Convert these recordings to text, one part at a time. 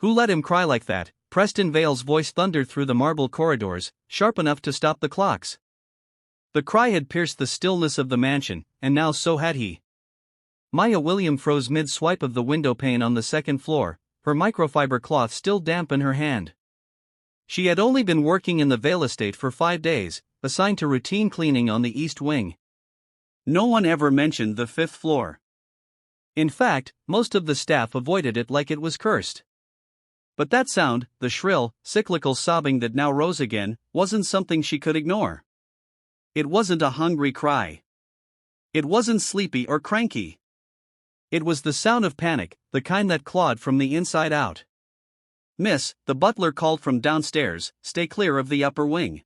Who let him cry like that? Preston Vale's voice thundered through the marble corridors, sharp enough to stop the clocks. The cry had pierced the stillness of the mansion, and now so had he. Maya William froze mid-swipe of the window pane on the second floor, her microfiber cloth still damp in her hand. She had only been working in the Vale estate for 5 days, assigned to routine cleaning on the east wing. No one ever mentioned the 5th floor. In fact, most of the staff avoided it like it was cursed. But that sound, the shrill, cyclical sobbing that now rose again, wasn't something she could ignore. It wasn't a hungry cry. It wasn't sleepy or cranky. It was the sound of panic, the kind that clawed from the inside out. "Miss," the butler called from downstairs, "stay clear of the upper wing."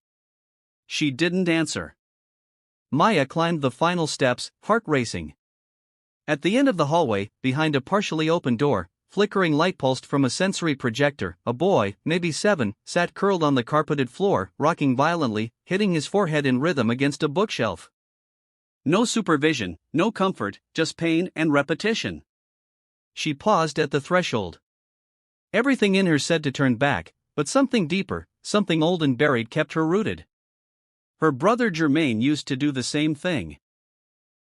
She didn't answer. Maya climbed the final steps, heart racing. At the end of the hallway, behind a partially open door, flickering light pulsed from a sensory projector, a boy, maybe 7, sat curled on the carpeted floor, rocking violently, hitting his forehead in rhythm against a bookshelf. No supervision, no comfort, just pain and repetition. She paused at the threshold. Everything in her said to turn back, but something deeper, something old and buried kept her rooted. Her brother Germain used to do the same thing.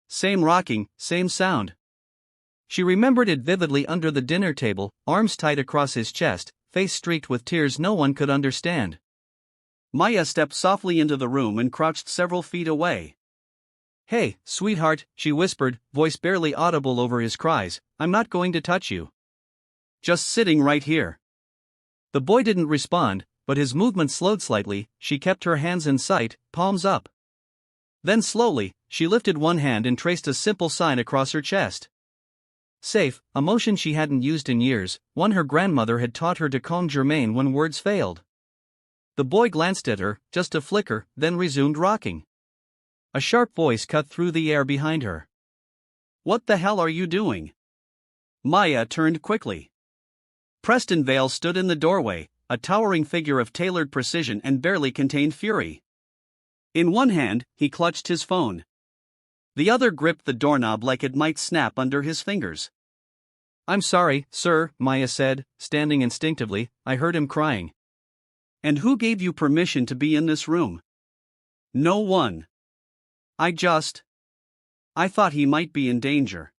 Same rocking, same sound. She remembered it vividly under the dinner table, arms tight across his chest, face streaked with tears no one could understand. Maya stepped softly into the room and crouched several feet away. "Hey, sweetheart," she whispered, voice barely audible over his cries, "I'm not going to touch you. Just sitting right here." The boy didn't respond, but his movement slowed slightly. She kept her hands in sight, palms up. Then slowly, she lifted one hand and traced a simple sign across her chest. Safe, a motion she hadn't used in years, one her grandmother had taught her to calm Germain when words failed. The boy glanced at her, just a flicker, then resumed rocking. A sharp voice cut through the air behind her. "What the hell are you doing?" Maya turned quickly. Preston Vale stood in the doorway, a towering figure of tailored precision and barely contained fury. In one hand, he clutched his phone. The other gripped the doorknob like it might snap under his fingers. "I'm sorry, sir," Maya said, standing instinctively, "I heard him crying." "And who gave you permission to be in this room?" "No one. I thought he might be in danger."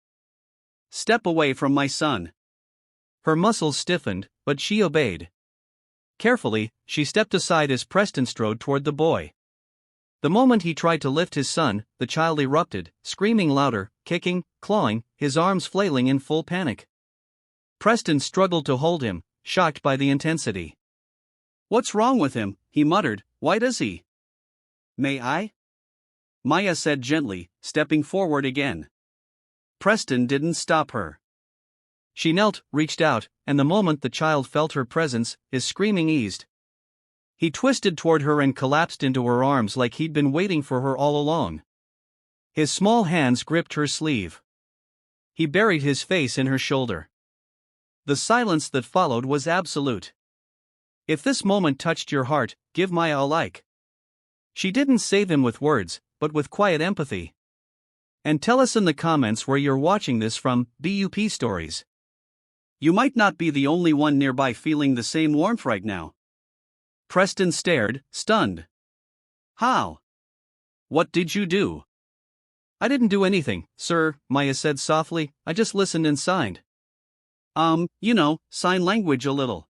"Step away from my son." Her muscles stiffened, but she obeyed. Carefully, she stepped aside as Preston strode toward the boy. The moment he tried to lift his son, the child erupted, screaming louder, kicking, clawing, his arms flailing in full panic. Preston struggled to hold him, shocked by the intensity. "What's wrong with him?" he muttered. "Why does he?" "May I?" Maya said gently, stepping forward again. Preston didn't stop her. She knelt, reached out, and the moment the child felt her presence, his screaming eased. He twisted toward her and collapsed into her arms like he'd been waiting for her all along. His small hands gripped her sleeve. He buried his face in her shoulder. The silence that followed was absolute. "If this moment touched your heart, give Maya a like." She didn't save him with words, but with quiet empathy. And tell us in the comments where you're watching this from. BUP Stories. You might not be the only one nearby feeling the same warmth right now. Preston stared, stunned. "How? What did you do?" "I didn't do anything, sir," Maya said softly, "I just listened and signed." Sign language a little."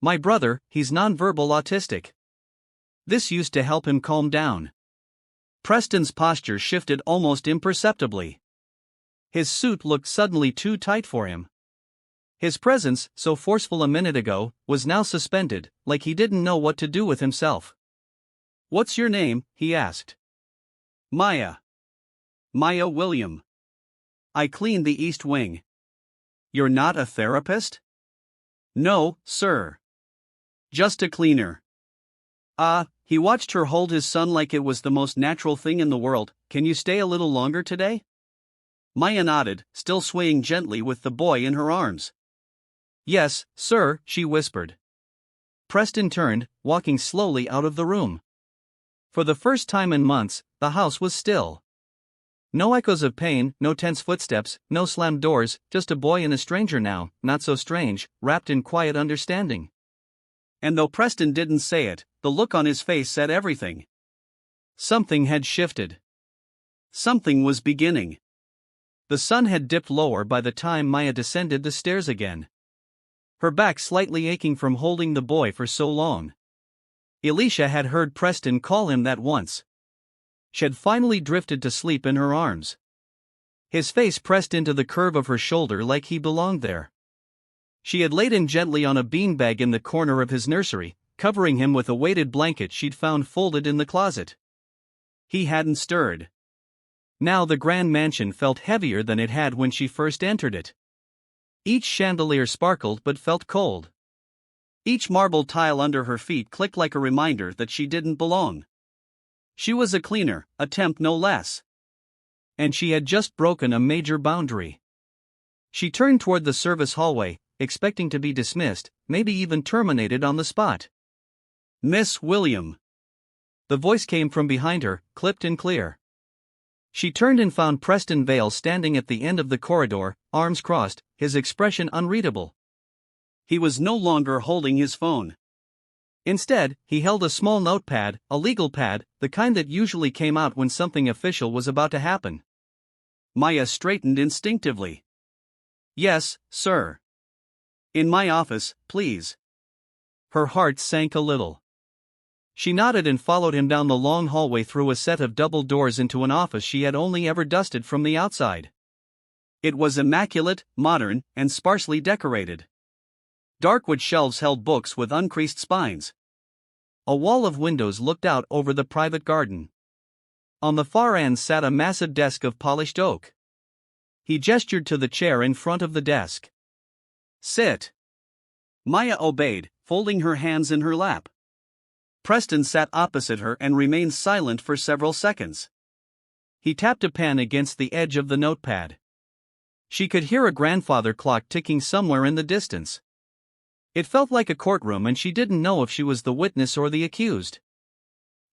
"My brother, he's nonverbal autistic. This used to help him calm down." Preston's posture shifted almost imperceptibly. His suit looked suddenly too tight for him. His presence, so forceful a minute ago, was now suspended, like he didn't know what to do with himself. "What's your name?" he asked. "Maya. Maya William. I clean the East Wing." "You're not a therapist?" "No, sir. Just a cleaner." He watched her hold his son like it was the most natural thing in the world. "Can you stay a little longer today?" Maya nodded, still swaying gently with the boy in her arms. "Yes, sir," she whispered. Preston turned, walking slowly out of the room. For the first time in months, the house was still. No echoes of pain, no tense footsteps, no slammed doors, just a boy and a stranger now, not so strange, wrapped in quiet understanding. And though Preston didn't say it, the look on his face said everything. Something had shifted. Something was beginning. The sun had dipped lower by the time Maya descended the stairs again. Her back slightly aching from holding the boy for so long. Elisha had heard Preston call him that once. She had finally drifted to sleep in her arms. His face pressed into the curve of her shoulder like he belonged there. She had laid him gently on a beanbag in the corner of his nursery, covering him with a weighted blanket she'd found folded in the closet. He hadn't stirred. Now the grand mansion felt heavier than it had when she first entered it. Each chandelier sparkled but felt cold. Each marble tile under her feet clicked like a reminder that she didn't belong. She was a cleaner, a temp no less. And she had just broken a major boundary. She turned toward the service hallway, expecting to be dismissed, maybe even terminated on the spot. "Miss William." The voice came from behind her, clipped and clear. She turned and found Preston Vale standing at the end of the corridor, arms crossed, his expression unreadable. He was no longer holding his phone. Instead, he held a small notepad, a legal pad, the kind that usually came out when something official was about to happen. Maya straightened instinctively. "Yes, sir." "In my office, please." Her heart sank a little. She nodded and followed him down the long hallway through a set of double doors into an office she had only ever dusted from the outside. It was immaculate, modern, and sparsely decorated. Dark wood shelves held books with uncreased spines. A wall of windows looked out over the private garden. On the far end sat a massive desk of polished oak. He gestured to the chair in front of the desk. "Sit." Maya obeyed, folding her hands in her lap. Preston sat opposite her and remained silent for several seconds. He tapped a pen against the edge of the notepad. She could hear a grandfather clock ticking somewhere in the distance. It felt like a courtroom and she didn't know if she was the witness or the accused.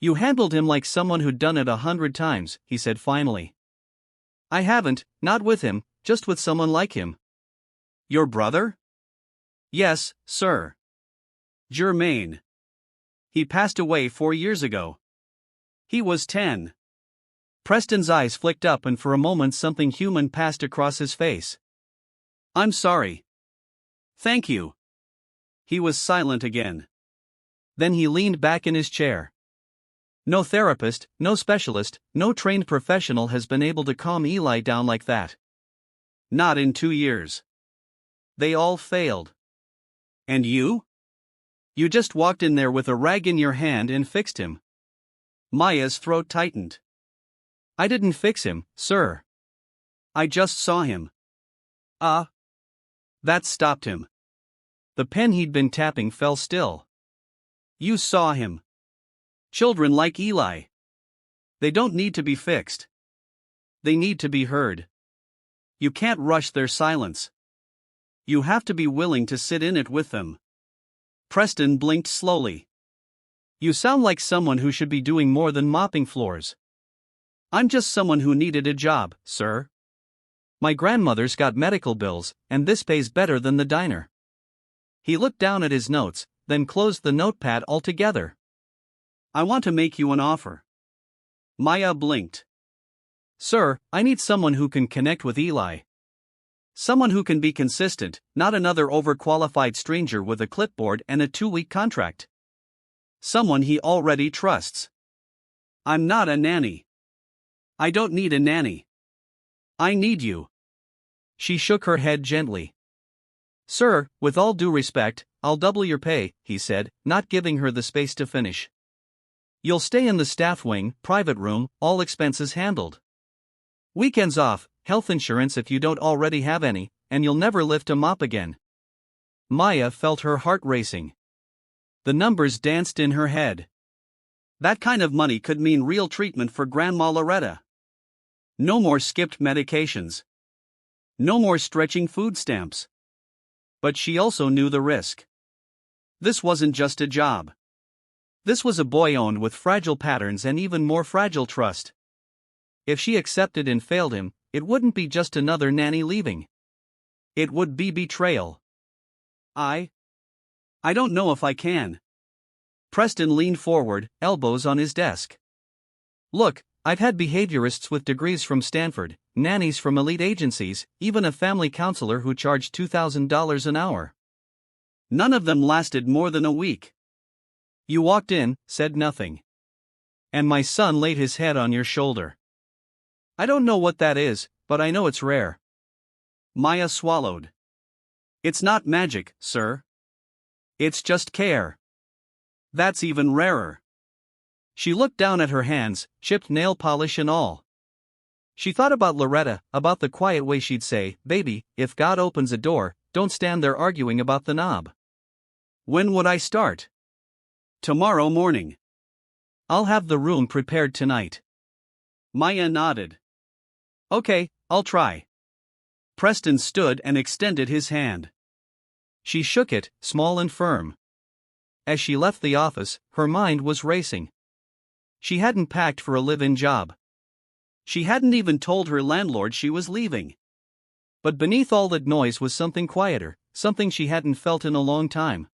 "You handled him like someone who'd done it 100 times, he said finally. "I haven't, not with him, just with someone like him." "Your brother?" "Yes, sir. Germain. He passed away 4 years ago. He was 10. Preston's eyes flicked up and for a moment something human passed across his face. "I'm sorry." "Thank you." He was silent again. Then he leaned back in his chair. "No therapist, no specialist, no trained professional has been able to calm Eli down like that. Not in 2 years. They all failed. And you? You just walked in there with a rag in your hand and fixed him." Maya's throat tightened. "I didn't fix him, sir. I just saw him." That stopped him. The pen he'd been tapping fell still. "You saw him. Children like Eli. They don't need to be fixed. They need to be heard. You can't rush their silence. You have to be willing to sit in it with them." Preston blinked slowly. "You sound like someone who should be doing more than mopping floors." "I'm just someone who needed a job, sir. My grandmother's got medical bills, and this pays better than the diner." He looked down at his notes, then closed the notepad altogether. "I want to make you an offer." Maya blinked. "Sir, I need someone who can connect with Eli. Someone who can be consistent, not another overqualified stranger with a clipboard and a 2-week contract. Someone he already trusts. I'm not a nanny. I don't need a nanny. I need you." She shook her head gently. "Sir, with all due respect, I'll double your pay," he said, not giving her the space to finish. "You'll stay in the staff wing, private room, all expenses handled. Weekends off, health insurance if you don't already have any, and you'll never lift a mop again." Maya felt her heart racing. The numbers danced in her head. That kind of money could mean real treatment for Grandma Loretta. No more skipped medications. No more stretching food stamps. But she also knew the risk. This wasn't just a job. This was a boy owned with fragile patterns and even more fragile trust. If she accepted and failed him, it wouldn't be just another nanny leaving. It would be betrayal. I don't know if I can. Preston leaned forward, elbows on his desk. Look, I've had behaviorists with degrees from Stanford, nannies from elite agencies, even a family counselor who charged $2,000 an hour. None of them lasted more than a week. You walked in, said nothing. And my son laid his head on your shoulder. I don't know what that is, but I know it's rare. Maya swallowed. It's not magic, sir. It's just care. That's even rarer. She looked down at her hands, chipped nail polish and all. She thought about Loretta, about the quiet way she'd say, "Baby, if God opens a door, don't stand there arguing about the knob." When would I start? Tomorrow morning. I'll have the room prepared tonight. Maya nodded. Okay, I'll try. Preston stood and extended his hand. She shook it, small and firm. As she left the office, her mind was racing. She hadn't packed for a live-in job. She hadn't even told her landlord she was leaving. But beneath all that noise was something quieter, something she hadn't felt in a long time.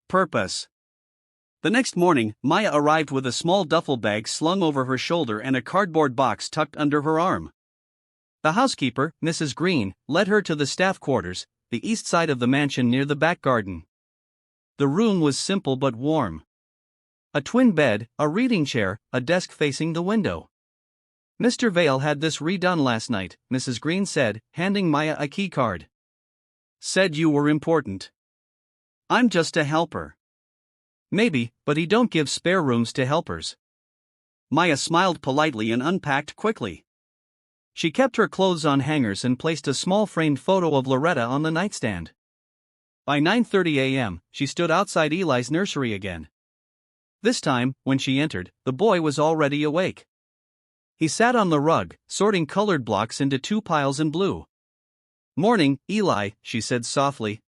Purpose. The next morning, Maya arrived with a small duffel bag slung over her shoulder and a cardboard box tucked under her arm. The housekeeper, Mrs. Green, led her to the staff quarters, the east side of the mansion near the back garden. The room was simple but warm. A twin bed, a reading chair, a desk facing the window. Mr. Vale had this redone last night, Mrs. Green said, handing Maya a key card. Said you were important. I'm just a helper. Maybe, but he don't give spare rooms to helpers. Maya smiled politely and unpacked quickly. She kept her clothes on hangers and placed a small framed photo of Loretta on the nightstand. By 9:30 a.m., she stood outside Eli's nursery again. This time, when she entered, the boy was already awake. He sat on the rug, sorting colored blocks into 2 piles in blue. "Morning, Eli," she said softly.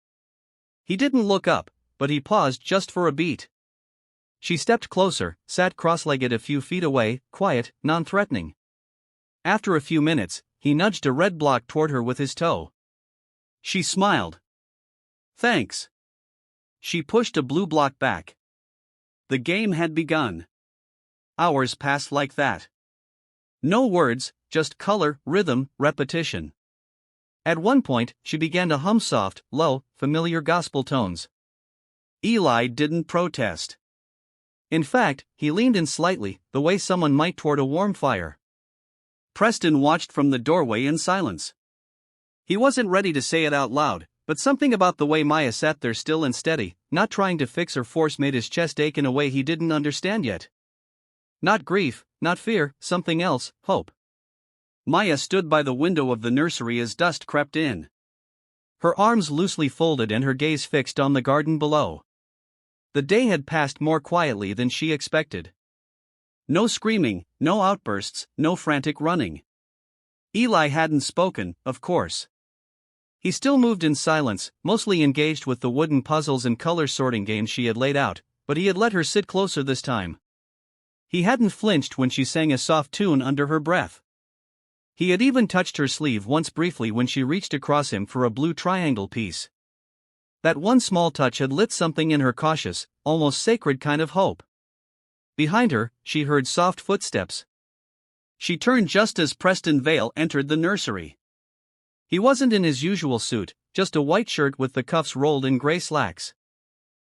He didn't look up, but he paused just for a beat. She stepped closer, sat cross-legged a few feet away, quiet, non-threatening. After a few minutes, he nudged a red block toward her with his toe. She smiled. Thanks. She pushed a blue block back. The game had begun. Hours passed like that. No words, just color, rhythm, repetition. At one point, she began to hum soft, low, familiar gospel tones. Eli didn't protest. In fact, he leaned in slightly, the way someone might toward a warm fire. Preston watched from the doorway in silence. He wasn't ready to say it out loud, but something about the way Maya sat there still and steady, not trying to fix or force, made his chest ache in a way he didn't understand yet. Not grief, not fear, something else, hope. Maya stood by the window of the nursery as dusk crept in. Her arms loosely folded and her gaze fixed on the garden below. The day had passed more quietly than she expected. No screaming, no outbursts, no frantic running. Eli hadn't spoken, of course. He still moved in silence, mostly engaged with the wooden puzzles and color sorting games she had laid out, but he had let her sit closer this time. He hadn't flinched when she sang a soft tune under her breath. He had even touched her sleeve once briefly when she reached across him for a blue triangle piece. That one small touch had lit something in her cautious, almost sacred kind of hope. Behind her, she heard soft footsteps. She turned just as Preston Vale entered the nursery. He wasn't in his usual suit, just a white shirt with the cuffs rolled in gray slacks.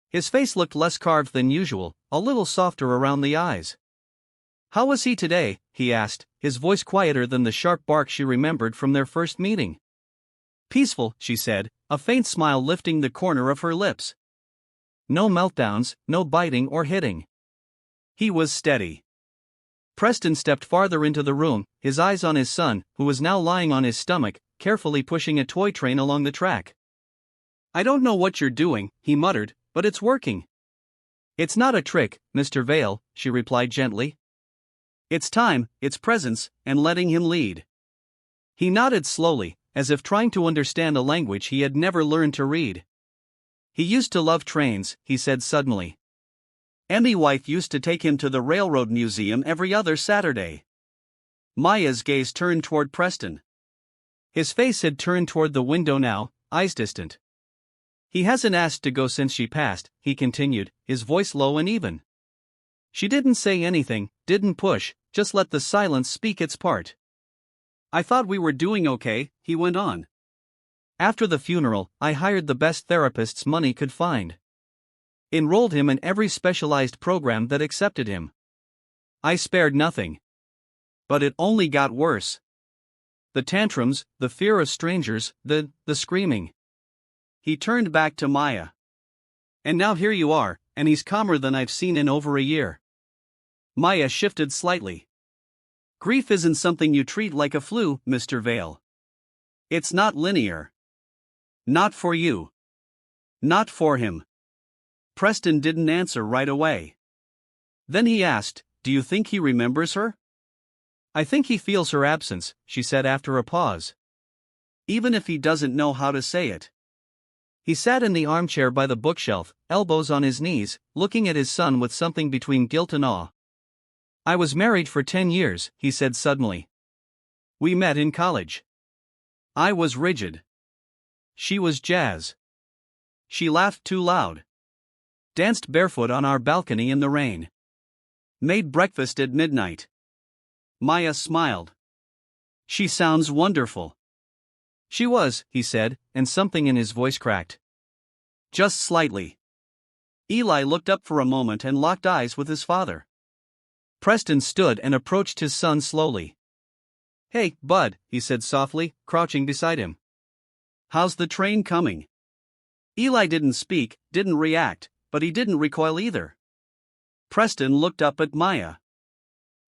His face looked less carved than usual, a little softer around the eyes. "How was he today?" he asked, his voice quieter than the sharp bark she remembered from their first meeting. "Peaceful," she said, a faint smile lifting the corner of her lips. "No meltdowns, no biting or hitting. He was steady." Preston stepped farther into the room, his eyes on his son, who was now lying on his stomach, carefully pushing a toy train along the track. "I don't know what you're doing," he muttered, "but it's working." "It's not a trick, Mr. Vale," she replied gently. "It's time, it's presence, and letting him lead." He nodded slowly, as if trying to understand a language he had never learned to read. "He used to love trains," he said suddenly. "Emmy wife used to take him to the Railroad Museum every other Saturday." Maya's gaze turned toward Preston. His face had turned toward the window now, eyes distant. He hasn't asked to go since she passed, he continued, his voice low and even. She didn't say anything, didn't push, just let the silence speak its part. I thought we were doing okay, he went on. After the funeral, I hired the best therapists money could find. Enrolled him in every specialized program that accepted him. I spared nothing. But it only got worse. The tantrums, the fear of strangers, the screaming. He turned back to Maya. And now here you are, and he's calmer than I've seen in over a year. Maya shifted slightly. Grief isn't something you treat like a flu, Mr. Vale. It's not linear. Not for you. Not for him. Preston didn't answer right away. Then he asked, do you think he remembers her? I think he feels her absence, she said after a pause. Even if he doesn't know how to say it. He sat in the armchair by the bookshelf, elbows on his knees, looking at his son with something between guilt and awe. I was married for 10 years, he said suddenly. We met in college. I was rigid. She was jazz. She laughed too loud. Danced barefoot on our balcony in the rain. Made breakfast at midnight. Maya smiled. She sounds wonderful. She was, he said, and something in his voice cracked. Just slightly. Eli looked up for a moment and locked eyes with his father. Preston stood and approached his son slowly. Hey, bud, he said softly, crouching beside him. How's the train coming? Eli didn't speak, didn't react, but he didn't recoil either. Preston looked up at Maya.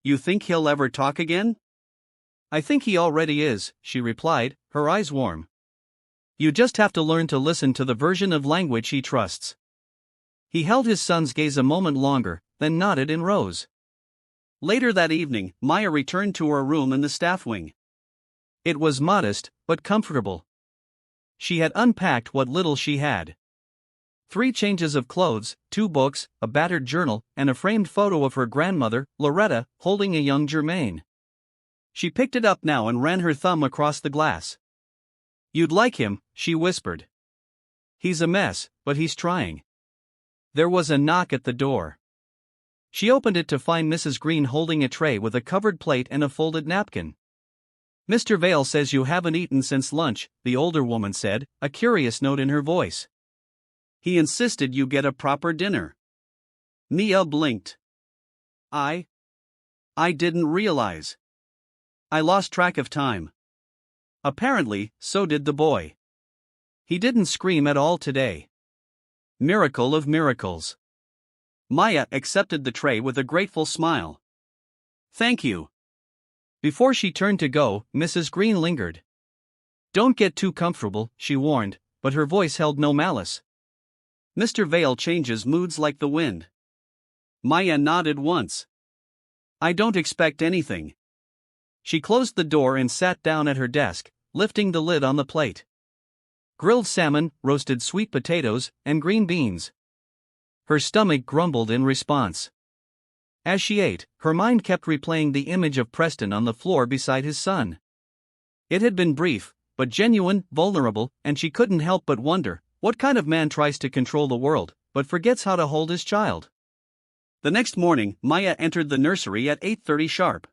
You think he'll ever talk again? I think he already is, she replied, her eyes warm. You just have to learn to listen to the version of language he trusts. He held his son's gaze a moment longer, then nodded and rose. Later that evening, Maya returned to her room in the staff wing. It was modest, but comfortable. She had unpacked what little she had. 3 changes of clothes, 2 books, a battered journal, and a framed photo of her grandmother, Loretta, holding a young Germaine. She picked it up now and ran her thumb across the glass. You'd like him, she whispered. He's a mess, but he's trying. There was a knock at the door. She opened it to find Mrs. Green holding a tray with a covered plate and a folded napkin. Mr. Vale says you haven't eaten since lunch, the older woman said, a curious note in her voice. He insisted you get a proper dinner. Mia blinked. I didn't realize. I lost track of time. Apparently, so did the boy. He didn't scream at all today. Miracle of miracles. Maya accepted the tray with a grateful smile. Thank you. Before she turned to go, Mrs. Green lingered. Don't get too comfortable, she warned, but her voice held no malice. Mr. Vale changes moods like the wind. Maya nodded once. I don't expect anything. She closed the door and sat down at her desk, lifting the lid on the plate. Grilled salmon, roasted sweet potatoes, and green beans. Her stomach grumbled in response. As she ate, her mind kept replaying the image of Preston on the floor beside his son. It had been brief, but genuine, vulnerable, and she couldn't help but wonder, what kind of man tries to control the world, but forgets how to hold his child? The next morning, Maya entered the nursery at 8:30 sharp.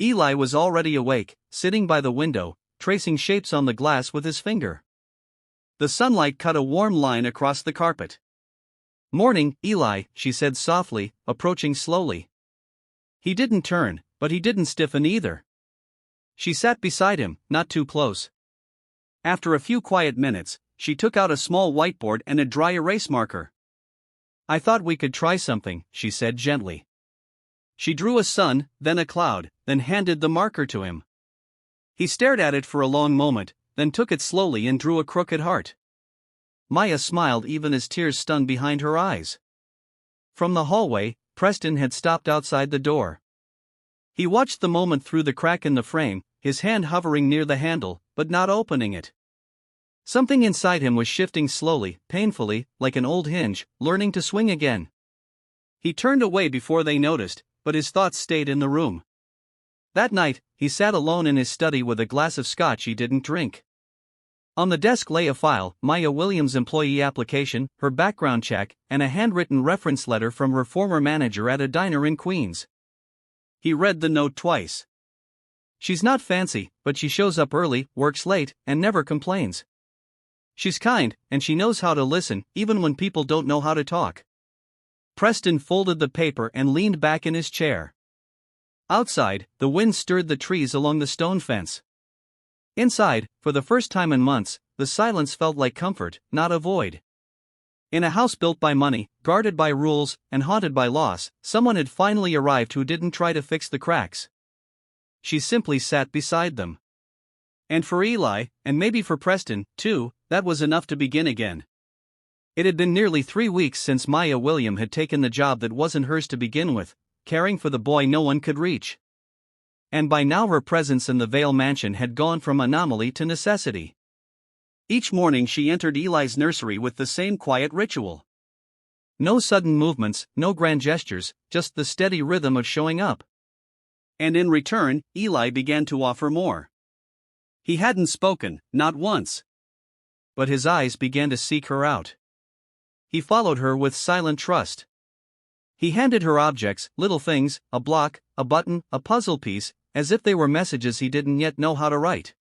Eli was already awake, sitting by the window, tracing shapes on the glass with his finger. The sunlight cut a warm line across the carpet. Morning, Eli, she said softly, approaching slowly. He didn't turn, but he didn't stiffen either. She sat beside him, not too close. After a few quiet minutes, she took out a small whiteboard and a dry erase marker. I thought we could try something, she said gently. She drew a sun, then a cloud, then handed the marker to him. He stared at it for a long moment, then took it slowly and drew a crooked heart. Maya smiled even as tears stung behind her eyes. From the hallway, Preston had stopped outside the door. He watched the moment through the crack in the frame, his hand hovering near the handle, but not opening it. Something inside him was shifting slowly, painfully, like an old hinge, learning to swing again. He turned away before they noticed, but his thoughts stayed in the room. That night, he sat alone in his study with a glass of scotch he didn't drink. On the desk lay a file, Maya Williams' employee application, her background check, and a handwritten reference letter from her former manager at a diner in Queens. He read the note twice. She's not fancy, but she shows up early, works late, and never complains. She's kind, and she knows how to listen, even when people don't know how to talk. Preston folded the paper and leaned back in his chair. Outside, the wind stirred the trees along the stone fence. Inside, for the first time in months, the silence felt like comfort, not a void. In a house built by money, guarded by rules, and haunted by loss, someone had finally arrived who didn't try to fix the cracks. She simply sat beside them. And for Eli, and maybe for Preston, too, that was enough to begin again. It had been nearly 3 weeks since Maya Williams had taken the job that wasn't hers to begin with, caring for the boy no one could reach. And by now her presence in the Vale mansion had gone from anomaly to necessity. Each morning she entered Eli's nursery with the same quiet ritual. No sudden movements, no grand gestures, just the steady rhythm of showing up. And in return, Eli began to offer more. He hadn't spoken, not once. But his eyes began to seek her out. He followed her with silent trust. He handed her objects, little things, a block, a button, a puzzle piece, as if they were messages he didn't yet know how to write.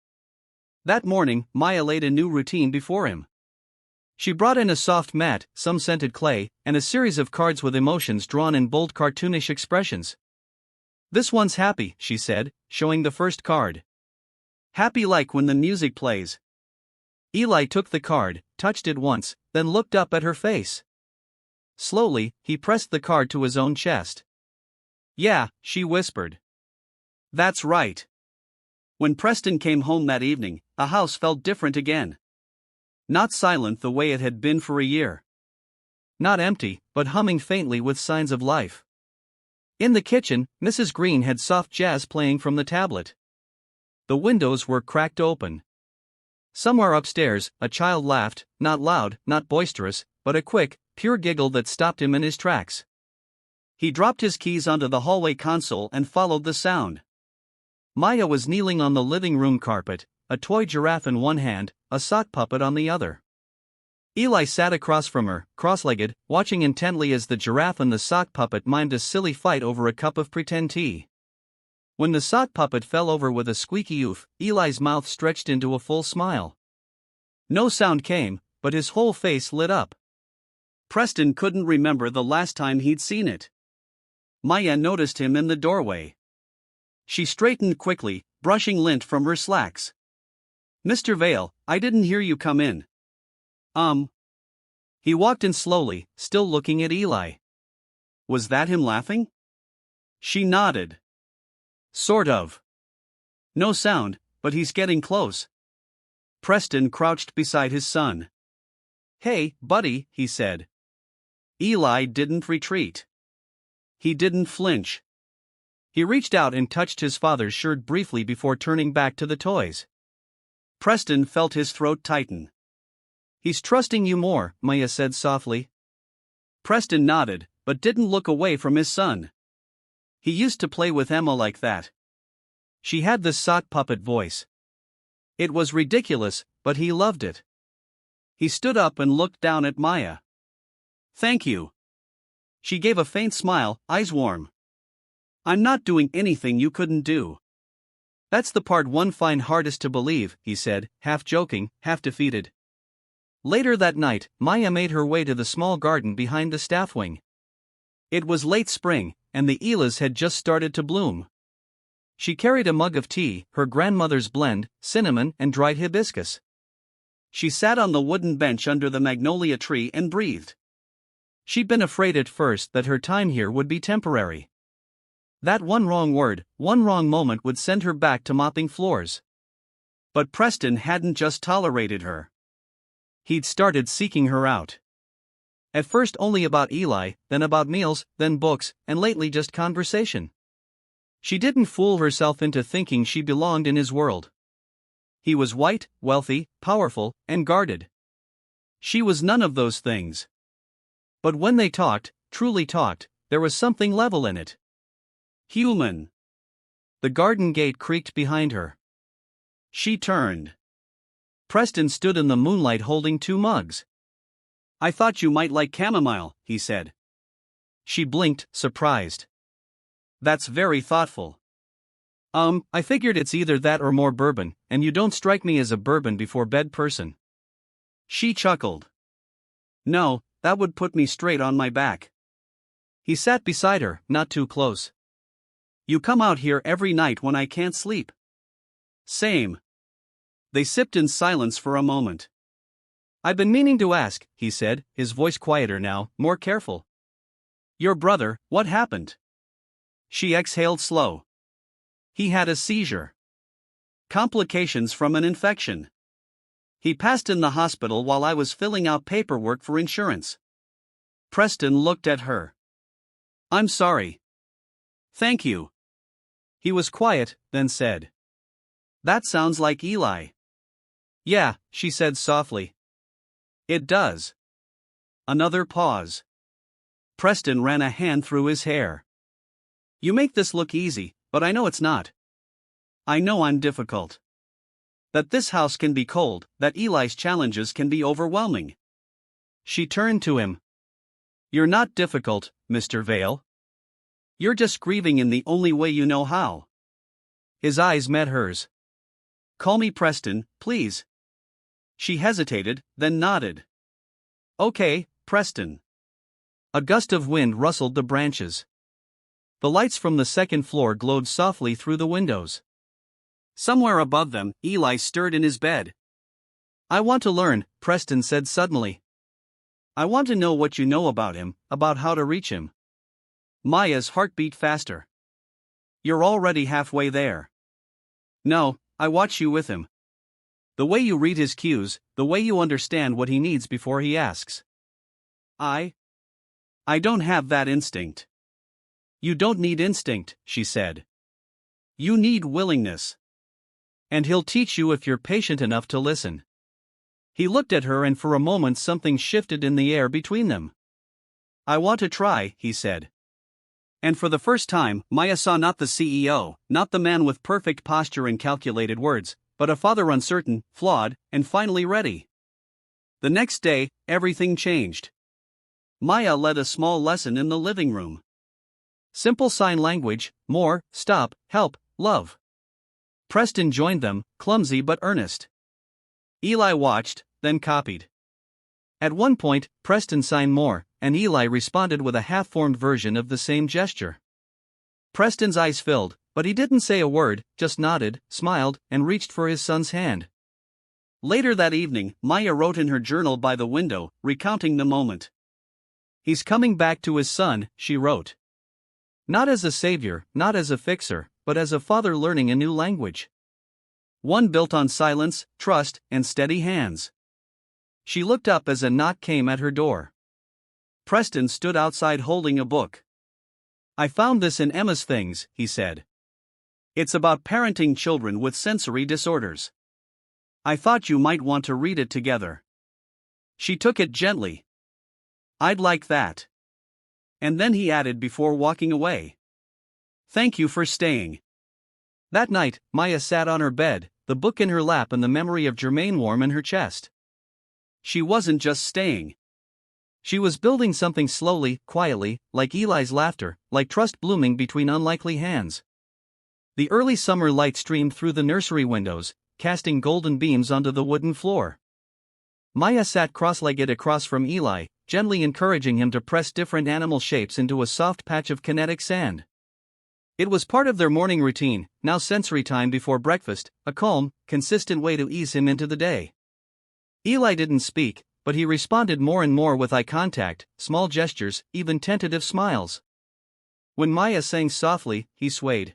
That morning, Maya laid a new routine before him. She brought in a soft mat, some scented clay, and a series of cards with emotions drawn in bold cartoonish expressions. "This one's happy," she said, showing the first card. "Happy like when the music plays." Eli took the card, touched it once, then looked up at her face. Slowly, he pressed the card to his own chest. "Yeah," she whispered. "That's right." When Preston came home that evening, the house felt different again. Not silent the way it had been for a year. Not empty, but humming faintly with signs of life. In the kitchen, Mrs. Green had soft jazz playing from the tablet. The windows were cracked open. Somewhere upstairs, a child laughed, not loud, not boisterous, but a quick, pure giggle that stopped him in his tracks. He dropped his keys onto the hallway console and followed the sound. Maya was kneeling on the living room carpet, a toy giraffe in one hand, a sock puppet on the other. Eli sat across from her, cross-legged, watching intently as the giraffe and the sock puppet mimed a silly fight over a cup of pretend tea. When the sock puppet fell over with a squeaky oof, Eli's mouth stretched into a full smile. No sound came, but his whole face lit up. Preston couldn't remember the last time he'd seen it. Maya noticed him in the doorway. She straightened quickly, brushing lint from her slacks. "Mr. Vale, I didn't hear you come in." He walked in slowly, still looking at Eli. "Was that him laughing?" She nodded. "Sort of. No sound, but he's getting close." Preston crouched beside his son. "Hey, buddy," he said. Eli didn't retreat. He didn't flinch. He reached out and touched his father's shirt briefly before turning back to the toys. Preston felt his throat tighten. "He's trusting you more," Maya said softly. Preston nodded, but didn't look away from his son. He used to play with Emma like that. She had this sock puppet voice. It was ridiculous, but he loved it. He stood up and looked down at Maya. "Thank you." She gave a faint smile, eyes warm. "I'm not doing anything you couldn't do." "That's the part one find hardest to believe," he said, half joking, half defeated. Later that night, Maya made her way to the small garden behind the staff wing. It was late spring, and the elas had just started to bloom. She carried a mug of tea, her grandmother's blend, cinnamon and dried hibiscus. She sat on the wooden bench under the magnolia tree and breathed. She'd been afraid at first that her time here would be temporary. That one wrong word, one wrong moment would send her back to mopping floors. But Preston hadn't just tolerated her. He'd started seeking her out. At first only about Eli, then about meals, then books, and lately just conversation. She didn't fool herself into thinking she belonged in his world. He was white, wealthy, powerful, and guarded. She was none of those things. But when they talked, truly talked, there was something level in it. Human. The garden gate creaked behind her. She turned. Preston stood in the moonlight holding 2 mugs. "I thought you might like chamomile," he said. She blinked, surprised. "That's very thoughtful." I figured it's either that or more bourbon, and you don't strike me as a bourbon before bed person." She chuckled. "No, that would put me straight on my back." He sat beside her, not too close. "You come out here every night when I can't sleep." "Same." They sipped in silence for a moment. "I've been meaning to ask," he said, his voice quieter now, more careful. "Your brother, what happened?" She exhaled slow. "He had a seizure. Complications from an infection. He passed in the hospital while I was filling out paperwork for insurance." Preston looked at her. "I'm sorry." "Thank you." He was quiet, then said, "That sounds like Eli." "Yeah," she said softly. "It does." Another pause. Preston ran a hand through his hair. "You make this look easy, but I know it's not. I know I'm difficult. That this house can be cold, that Eli's challenges can be overwhelming." She turned to him. "You're not difficult, Mr. Vale. You're just grieving in the only way you know how." His eyes met hers. "Call me Preston, please." She hesitated, then nodded. "Okay, Preston." A gust of wind rustled the branches. The lights from the second floor glowed softly through the windows. Somewhere above them, Eli stirred in his bed. "I want to learn," Preston said suddenly. "I want to know what you know about him, about how to reach him." Maya's heart beat faster. "You're already halfway there." "No, I watch you with him. The way you read his cues, the way you understand what he needs before he asks." I don't have that instinct." "You don't need instinct," she said. "You need willingness. And he'll teach you if you're patient enough to listen." He looked at her and for a moment something shifted in the air between them. "I want to try," he said. And for the first time, Maya saw not the CEO, not the man with perfect posture and calculated words, but a father uncertain, flawed, and finally ready. The next day, everything changed. Maya led a small lesson in the living room. Simple sign language, more, stop, help, love. Preston joined them, clumsy but earnest. Eli watched, then copied. At one point, Preston signed more, and Eli responded with a half-formed version of the same gesture. Preston's eyes filled, but he didn't say a word, just nodded, smiled, and reached for his son's hand. Later that evening, Maya wrote in her journal by the window, recounting the moment. "He's coming back to his son," she wrote. "Not as a savior, not as a fixer, but as a father learning a new language. One built on silence, trust, and steady hands." She looked up as a knock came at her door. Preston stood outside holding a book. "I found this in Emma's things," he said. "It's about parenting children with sensory disorders. I thought you might want to read it together." She took it gently. "I'd like that." And then he added before walking away, "Thank you for staying." That night, Maya sat on her bed, the book in her lap and the memory of Germaine warm in her chest. She wasn't just staying. She was building something slowly, quietly, like Eli's laughter, like trust blooming between unlikely hands. The early summer light streamed through the nursery windows, casting golden beams onto the wooden floor. Maya sat cross-legged across from Eli, gently encouraging him to press different animal shapes into a soft patch of kinetic sand. It was part of their morning routine, now sensory time before breakfast, a calm, consistent way to ease him into the day. Eli didn't speak, but he responded more and more with eye contact, small gestures, even tentative smiles. When Maya sang softly, he swayed.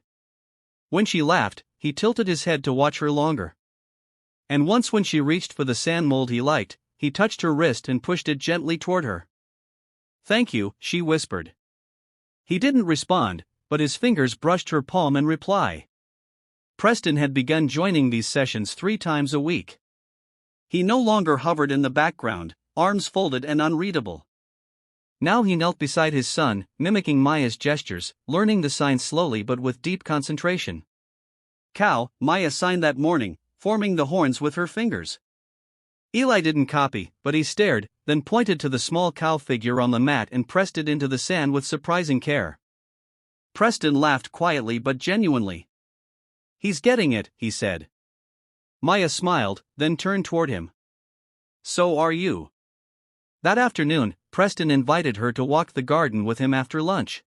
When she laughed, he tilted his head to watch her longer. And once when she reached for the sand mold he liked, he touched her wrist and pushed it gently toward her. "Thank you," she whispered. He didn't respond, but his fingers brushed her palm in reply. Preston had begun joining these sessions 3 times a week. He no longer hovered in the background, arms folded and unreadable. Now he knelt beside his son, mimicking Maya's gestures, learning the signs slowly but with deep concentration. cow, Maya signed that morning, forming the horns with her fingers. Eli didn't copy, but he stared, then pointed to the small cow figure on the mat and pressed it into the sand with surprising care. Preston laughed quietly but genuinely. "He's getting it," he said. Maya smiled, then turned toward him. "So are you." That afternoon, Preston invited her to walk the garden with him after lunch.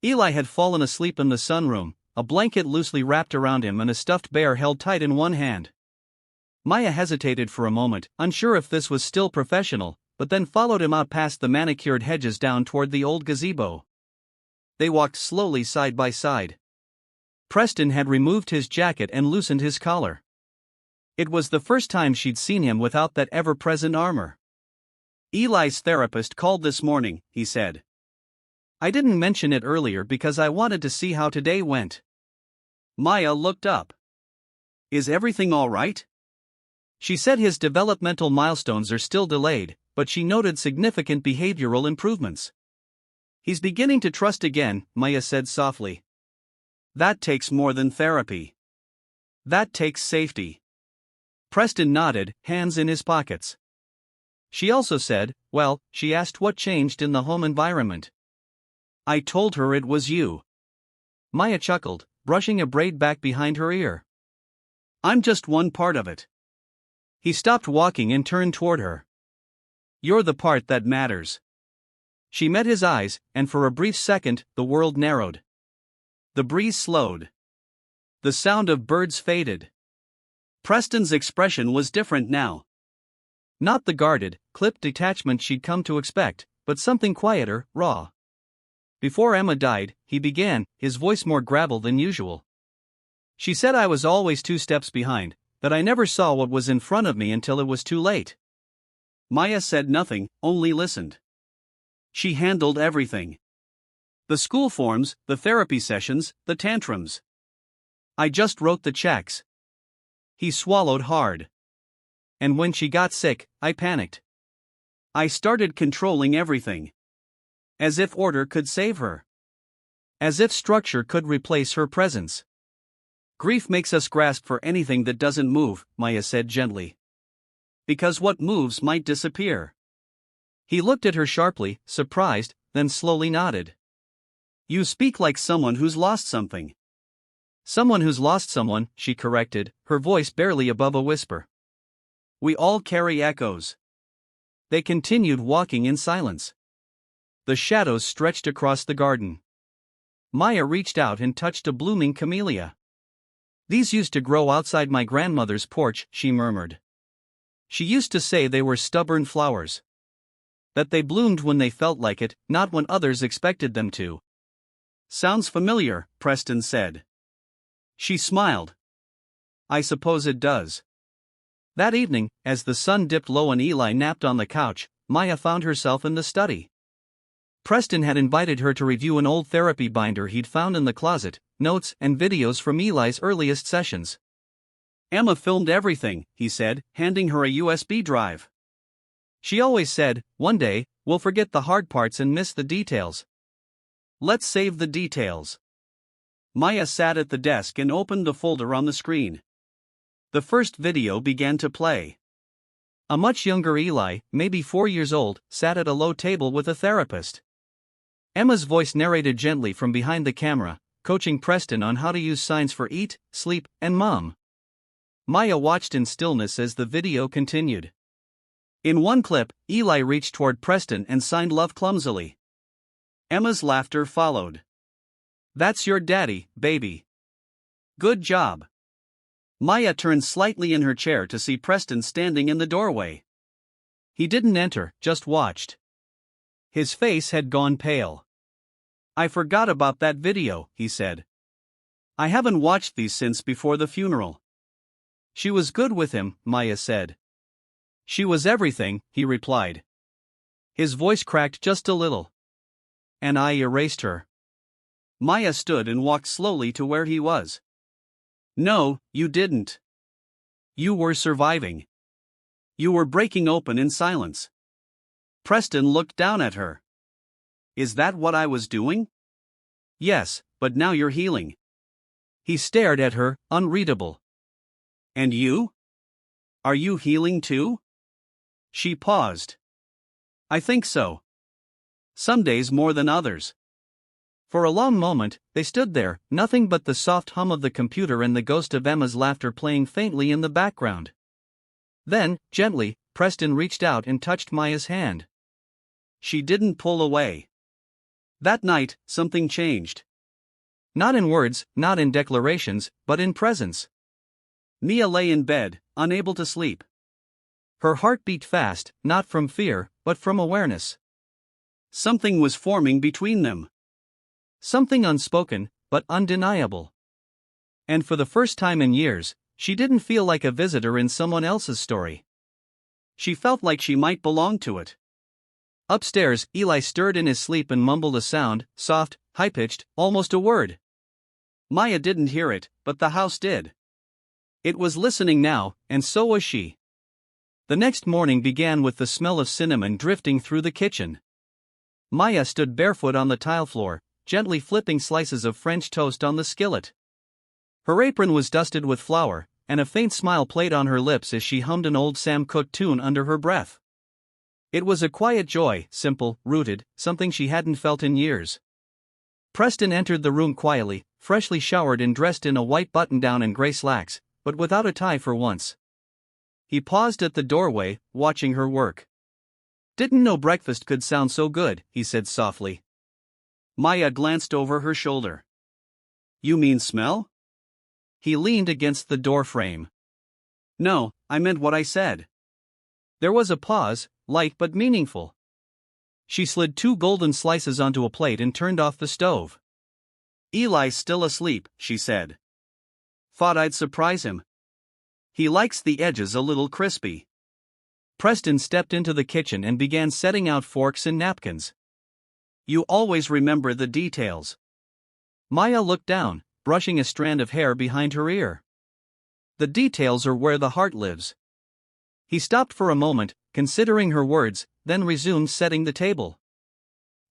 Eli had fallen asleep in the sunroom, a blanket loosely wrapped around him and a stuffed bear held tight in one hand. Maya hesitated for a moment, unsure if this was still professional, but then followed him out past the manicured hedges down toward the old gazebo. They walked slowly side by side. Preston had removed his jacket and loosened his collar. It was the first time she'd seen him without that ever-present armor. "Eli's therapist called this morning," he said. "I didn't mention it earlier because I wanted to see how today went." Maya looked up. "Is everything all right?" She said his developmental milestones are still delayed, but she noted significant behavioral improvements. "He's beginning to trust again," Maya said softly. "That takes more than therapy. That takes safety." Preston nodded, hands in his pockets. She also said, "Well," she asked what changed in the home environment. "I told her it was you." Maya chuckled, brushing a braid back behind her ear. "I'm just one part of it." He stopped walking and turned toward her. "You're the part that matters." She met his eyes, and for a brief second, the world narrowed. The breeze slowed. The sound of birds faded. Preston's expression was different now. Not the guarded, clipped detachment she'd come to expect, but something quieter, raw. "Before Emma died," he began, his voice more gravel than usual. "She said I was always 2 steps behind, that I never saw what was in front of me until it was too late." Maya said nothing, only listened. She handled everything. The school forms, the therapy sessions, the tantrums. "I just wrote the checks." He swallowed hard. "And when she got sick, I panicked. I started controlling everything. As if order could save her. As if structure could replace her presence." "Grief makes us grasp for anything that doesn't move," Maya said gently. "Because what moves might disappear." He looked at her sharply, surprised, then slowly nodded. "You speak like someone who's lost something." "Someone who's lost someone," she corrected, her voice barely above a whisper. "We all carry echoes." They continued walking in silence. The shadows stretched across the garden. Maya reached out and touched a blooming camellia. "These used to grow outside my grandmother's porch," she murmured. "She used to say they were stubborn flowers. That they bloomed when they felt like it, not when others expected them to." "Sounds familiar," Preston said. She smiled. "I suppose it does." That evening, as the sun dipped low and Eli napped on the couch, Maya found herself in the study. Preston had invited her to review an old therapy binder he'd found in the closet, notes and videos from Eli's earliest sessions. "Emma filmed everything," he said, handing her a USB drive. "She always said, one day, we'll forget the hard parts and miss the details. Let's save the details." Maya sat at the desk and opened the folder on the screen. The first video began to play. A much younger Eli, maybe 4 years old, sat at a low table with a therapist. Emma's voice narrated gently from behind the camera, coaching Preston on how to use signs for eat, sleep, and mom. Maya watched in stillness as the video continued. In one clip, Eli reached toward Preston and signed love clumsily. Emma's laughter followed. "That's your daddy, baby. Good job." Maya turned slightly in her chair to see Preston standing in the doorway. He didn't enter, just watched. His face had gone pale. "I forgot about that video," he said. "I haven't watched these since before the funeral." "She was good with him," Maya said. "She was everything," he replied. His voice cracked just a little. "And I erased her." Maya stood and walked slowly to where he was. "No, you didn't. You were surviving. You were breaking open in silence." Preston looked down at her. "Is that what I was doing?" "Yes, but now you're healing." He stared at her, unreadable. And you? Are you healing too? She paused. I think so. Some days more than others. For a long moment, they stood there, nothing but the soft hum of the computer and the ghost of Emma's laughter playing faintly in the background. Then, gently, Preston reached out and touched Maya's hand. She didn't pull away. That night, something changed. Not in words, not in declarations, but in presence. Mia lay in bed, unable to sleep. Her heart beat fast, not from fear, but from awareness. Something was forming between them. Something unspoken, but undeniable. And for the first time in years, she didn't feel like a visitor in someone else's story. She felt like she might belong to it. Upstairs, Eli stirred in his sleep and mumbled a sound, soft, high-pitched, almost a word. Maya didn't hear it, but the house did. It was listening now, and so was she. The next morning began with the smell of cinnamon drifting through the kitchen. Maya stood barefoot on the tile floor, gently flipping slices of French toast on the skillet. Her apron was dusted with flour, and a faint smile played on her lips as she hummed an old Sam Cooke tune under her breath. It was a quiet joy, simple, rooted, something she hadn't felt in years. Preston entered the room quietly, freshly showered and dressed in a white button-down and gray slacks, but without a tie for once. He paused at the doorway, watching her work. Didn't know breakfast could sound so good, he said softly. Maya glanced over her shoulder. You mean smell? He leaned against the door frame. No, I meant what I said. There was a pause, light but meaningful. She slid 2 golden slices onto a plate and turned off the stove. Eli's still asleep, she said. Thought I'd surprise him. He likes the edges a little crispy. Preston stepped into the kitchen and began setting out forks and napkins. You always remember the details. Maya looked down, brushing a strand of hair behind her ear. The details are where the heart lives. He stopped for a moment, considering her words, then resumed setting the table.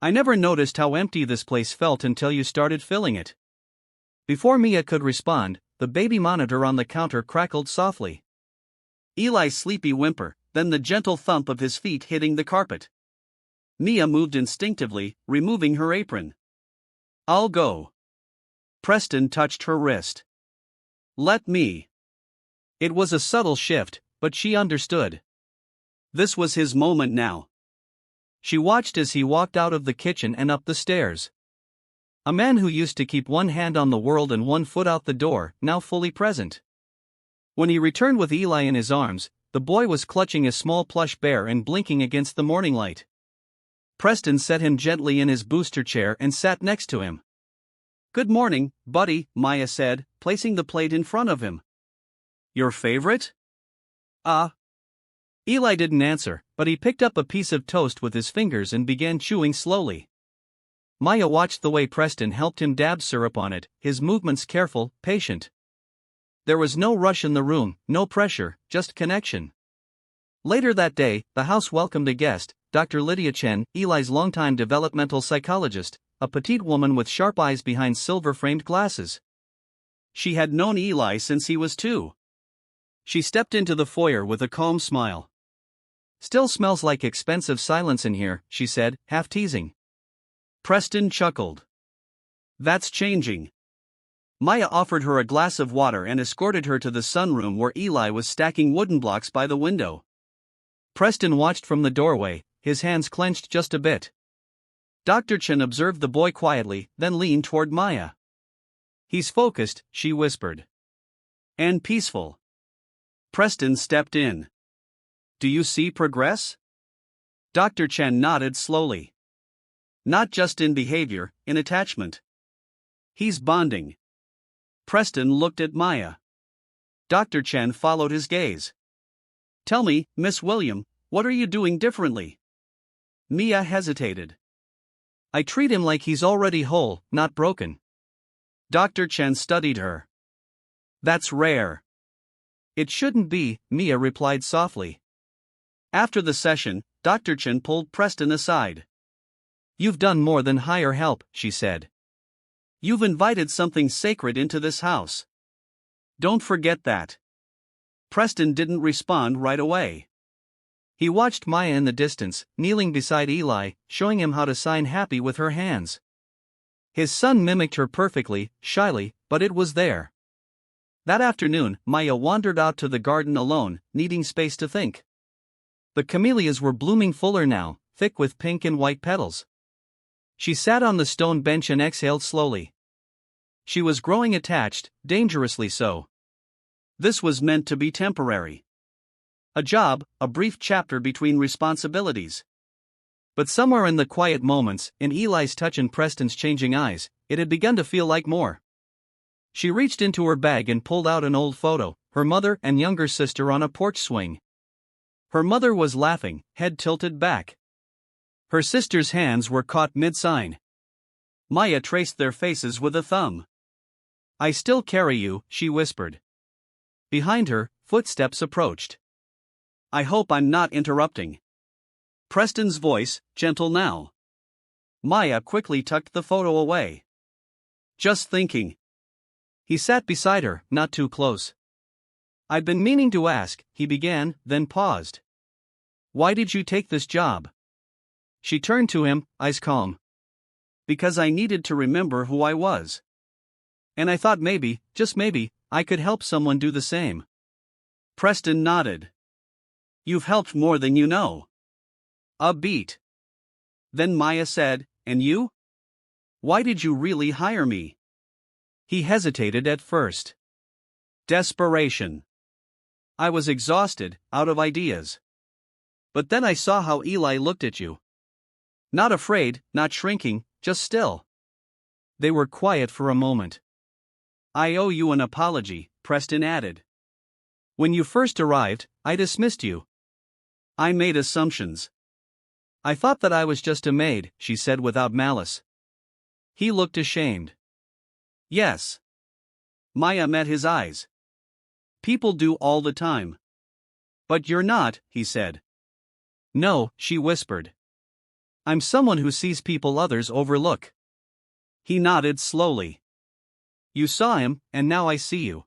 I never noticed how empty this place felt until you started filling it. Before Mia could respond, the baby monitor on the counter crackled softly. Eli's sleepy whimper, then the gentle thump of his feet hitting the carpet. Mia moved instinctively, removing her apron. I'll go. Preston touched her wrist. Let me. It was a subtle shift, but she understood. This was his moment now. She watched as he walked out of the kitchen and up the stairs. A man who used to keep one hand on the world and one foot out the door, now fully present. When he returned with Eli in his arms, the boy was clutching a small plush bear and blinking against the morning light. Preston set him gently in his booster chair and sat next to him. Good morning, buddy, Maya said, placing the plate in front of him. Your favorite? Eli didn't answer, but he picked up a piece of toast with his fingers and began chewing slowly. Maya watched the way Preston helped him dab syrup on it, his movements careful, patient. There was no rush in the room, no pressure, just connection. Later that day, the house welcomed a guest, Dr. Lydia Chen, Eli's longtime developmental psychologist, a petite woman with sharp eyes behind silver-framed glasses. She had known Eli since he was 2. She stepped into the foyer with a calm smile. Still smells like expensive silence in here, she said, half teasing. Preston chuckled. That's changing. Maya offered her a glass of water and escorted her to the sunroom where Eli was stacking wooden blocks by the window. Preston watched from the doorway, his hands clenched just a bit. Dr. Chen observed the boy quietly, then leaned toward Maya. He's focused, she whispered. And peaceful. Preston stepped in. Do you see progress? Dr. Chen nodded slowly. Not just in behavior, in attachment. He's bonding. Preston looked at Maya. Dr. Chen followed his gaze. Tell me, Miss William, what are you doing differently? Mia hesitated. I treat him like he's already whole, not broken. Dr. Chen studied her. That's rare. It shouldn't be, Mia replied softly. After the session, Dr. Chen pulled Preston aside. You've done more than hire help, she said. You've invited something sacred into this house. Don't forget that. Preston didn't respond right away. He watched Maya in the distance, kneeling beside Eli, showing him how to sign happy with her hands. His son mimicked her perfectly, shyly, but it was there. That afternoon, Maya wandered out to the garden alone, needing space to think. The camellias were blooming fuller now, thick with pink and white petals. She sat on the stone bench and exhaled slowly. She was growing attached, dangerously so. This was meant to be temporary. A job, a brief chapter between responsibilities. But somewhere in the quiet moments, in Eli's touch and Preston's changing eyes, it had begun to feel like more. She reached into her bag and pulled out an old photo, her mother and younger sister on a porch swing. Her mother was laughing, head tilted back. Her sister's hands were caught mid-sign. Maya traced their faces with a thumb. "I still carry you," she whispered. Behind her, footsteps approached. "I hope I'm not interrupting." Preston's voice, gentle now. Maya quickly tucked the photo away. "Just thinking." He sat beside her, not too close. "I've been meaning to ask," he began, then paused. "Why did you take this job?" She turned to him, eyes calm. "Because I needed to remember who I was. And I thought maybe, just maybe, I could help someone do the same." Preston nodded. "You've helped more than you know." A beat. Then Maya said, "And you? Why did you really hire me?" He hesitated at first. Desperation. "I was exhausted, out of ideas. But then I saw how Eli looked at you. Not afraid, not shrinking, just still." They were quiet for a moment. "I owe you an apology," Preston added. "When you first arrived, I dismissed you. I made assumptions. I thought that I was just a maid," she said without malice. He looked ashamed. "Yes." Maya met his eyes. "People do all the time." "But you're not," he said. "No," she whispered. "I'm someone who sees people others overlook." He nodded slowly. "You saw him, and now I see you."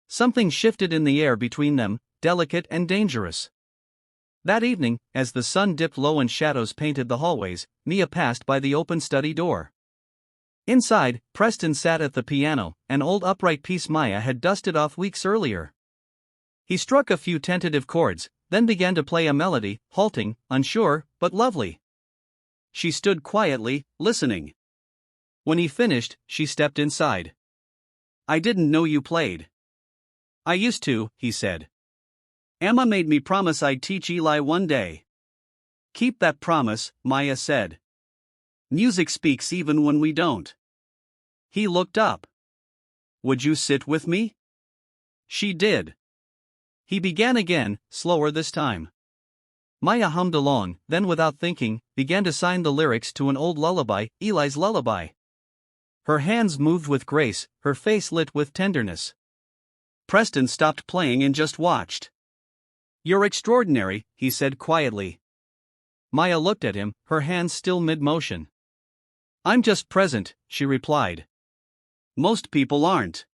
Something shifted in the air between them, delicate and dangerous. That evening, as the sun dipped low and shadows painted the hallways, Mia passed by the open study door. Inside, Preston sat at the piano, an old upright piece Maya had dusted off weeks earlier. He struck a few tentative chords, then began to play a melody, halting, unsure, but lovely. She stood quietly, listening. When he finished, she stepped inside. "I didn't know you played." "I used to," he said. "Emma made me promise I'd teach Eli one day." "Keep that promise," Maya said. "Music speaks even when we don't." He looked up. "Would you sit with me?" She did. He began again, slower this time. Maya hummed along, then without thinking, began to sign the lyrics to an old lullaby, Eli's lullaby. Her hands moved with grace, her face lit with tenderness. Preston stopped playing and just watched. "You're extraordinary," he said quietly. Maya looked at him, her hands still mid-motion. "I'm just present," she replied. "Most people aren't."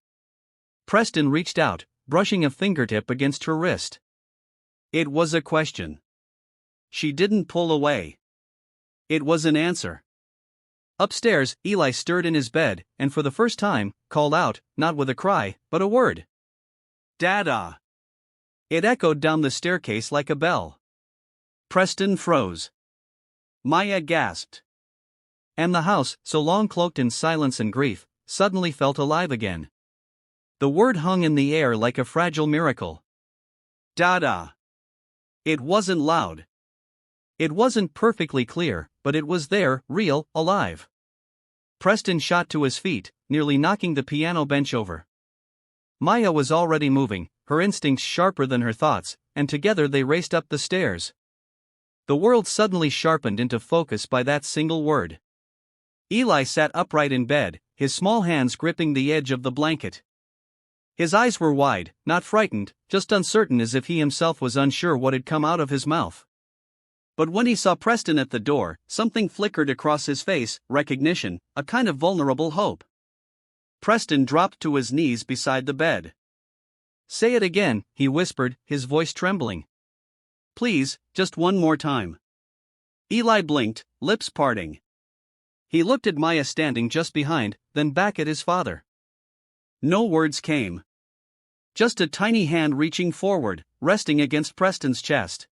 Preston reached out, brushing a fingertip against her wrist. It was a question. She didn't pull away. It was an answer. Upstairs, Eli stirred in his bed, and for the first time, called out, not with a cry, but a word. "Dada!" It echoed down the staircase like a bell. Preston froze. Maya gasped. And the house, so long cloaked in silence and grief, suddenly felt alive again. The word hung in the air like a fragile miracle. Dada! It wasn't loud. It wasn't perfectly clear, but it was there, real, alive. Preston shot to his feet, nearly knocking the piano bench over. Maya was already moving, her instincts sharper than her thoughts, and together they raced up the stairs. The world suddenly sharpened into focus by that single word. Eli sat upright in bed, his small hands gripping the edge of the blanket. His eyes were wide, not frightened, just uncertain, as if he himself was unsure what had come out of his mouth. But when he saw Preston at the door, something flickered across his face, recognition, a kind of vulnerable hope. Preston dropped to his knees beside the bed. "Say it again," he whispered, his voice trembling. "Please, just one more time." Eli blinked, lips parting. He looked at Maya standing just behind, then back at his father. No words came. Just a tiny hand reaching forward, resting against Preston's chest.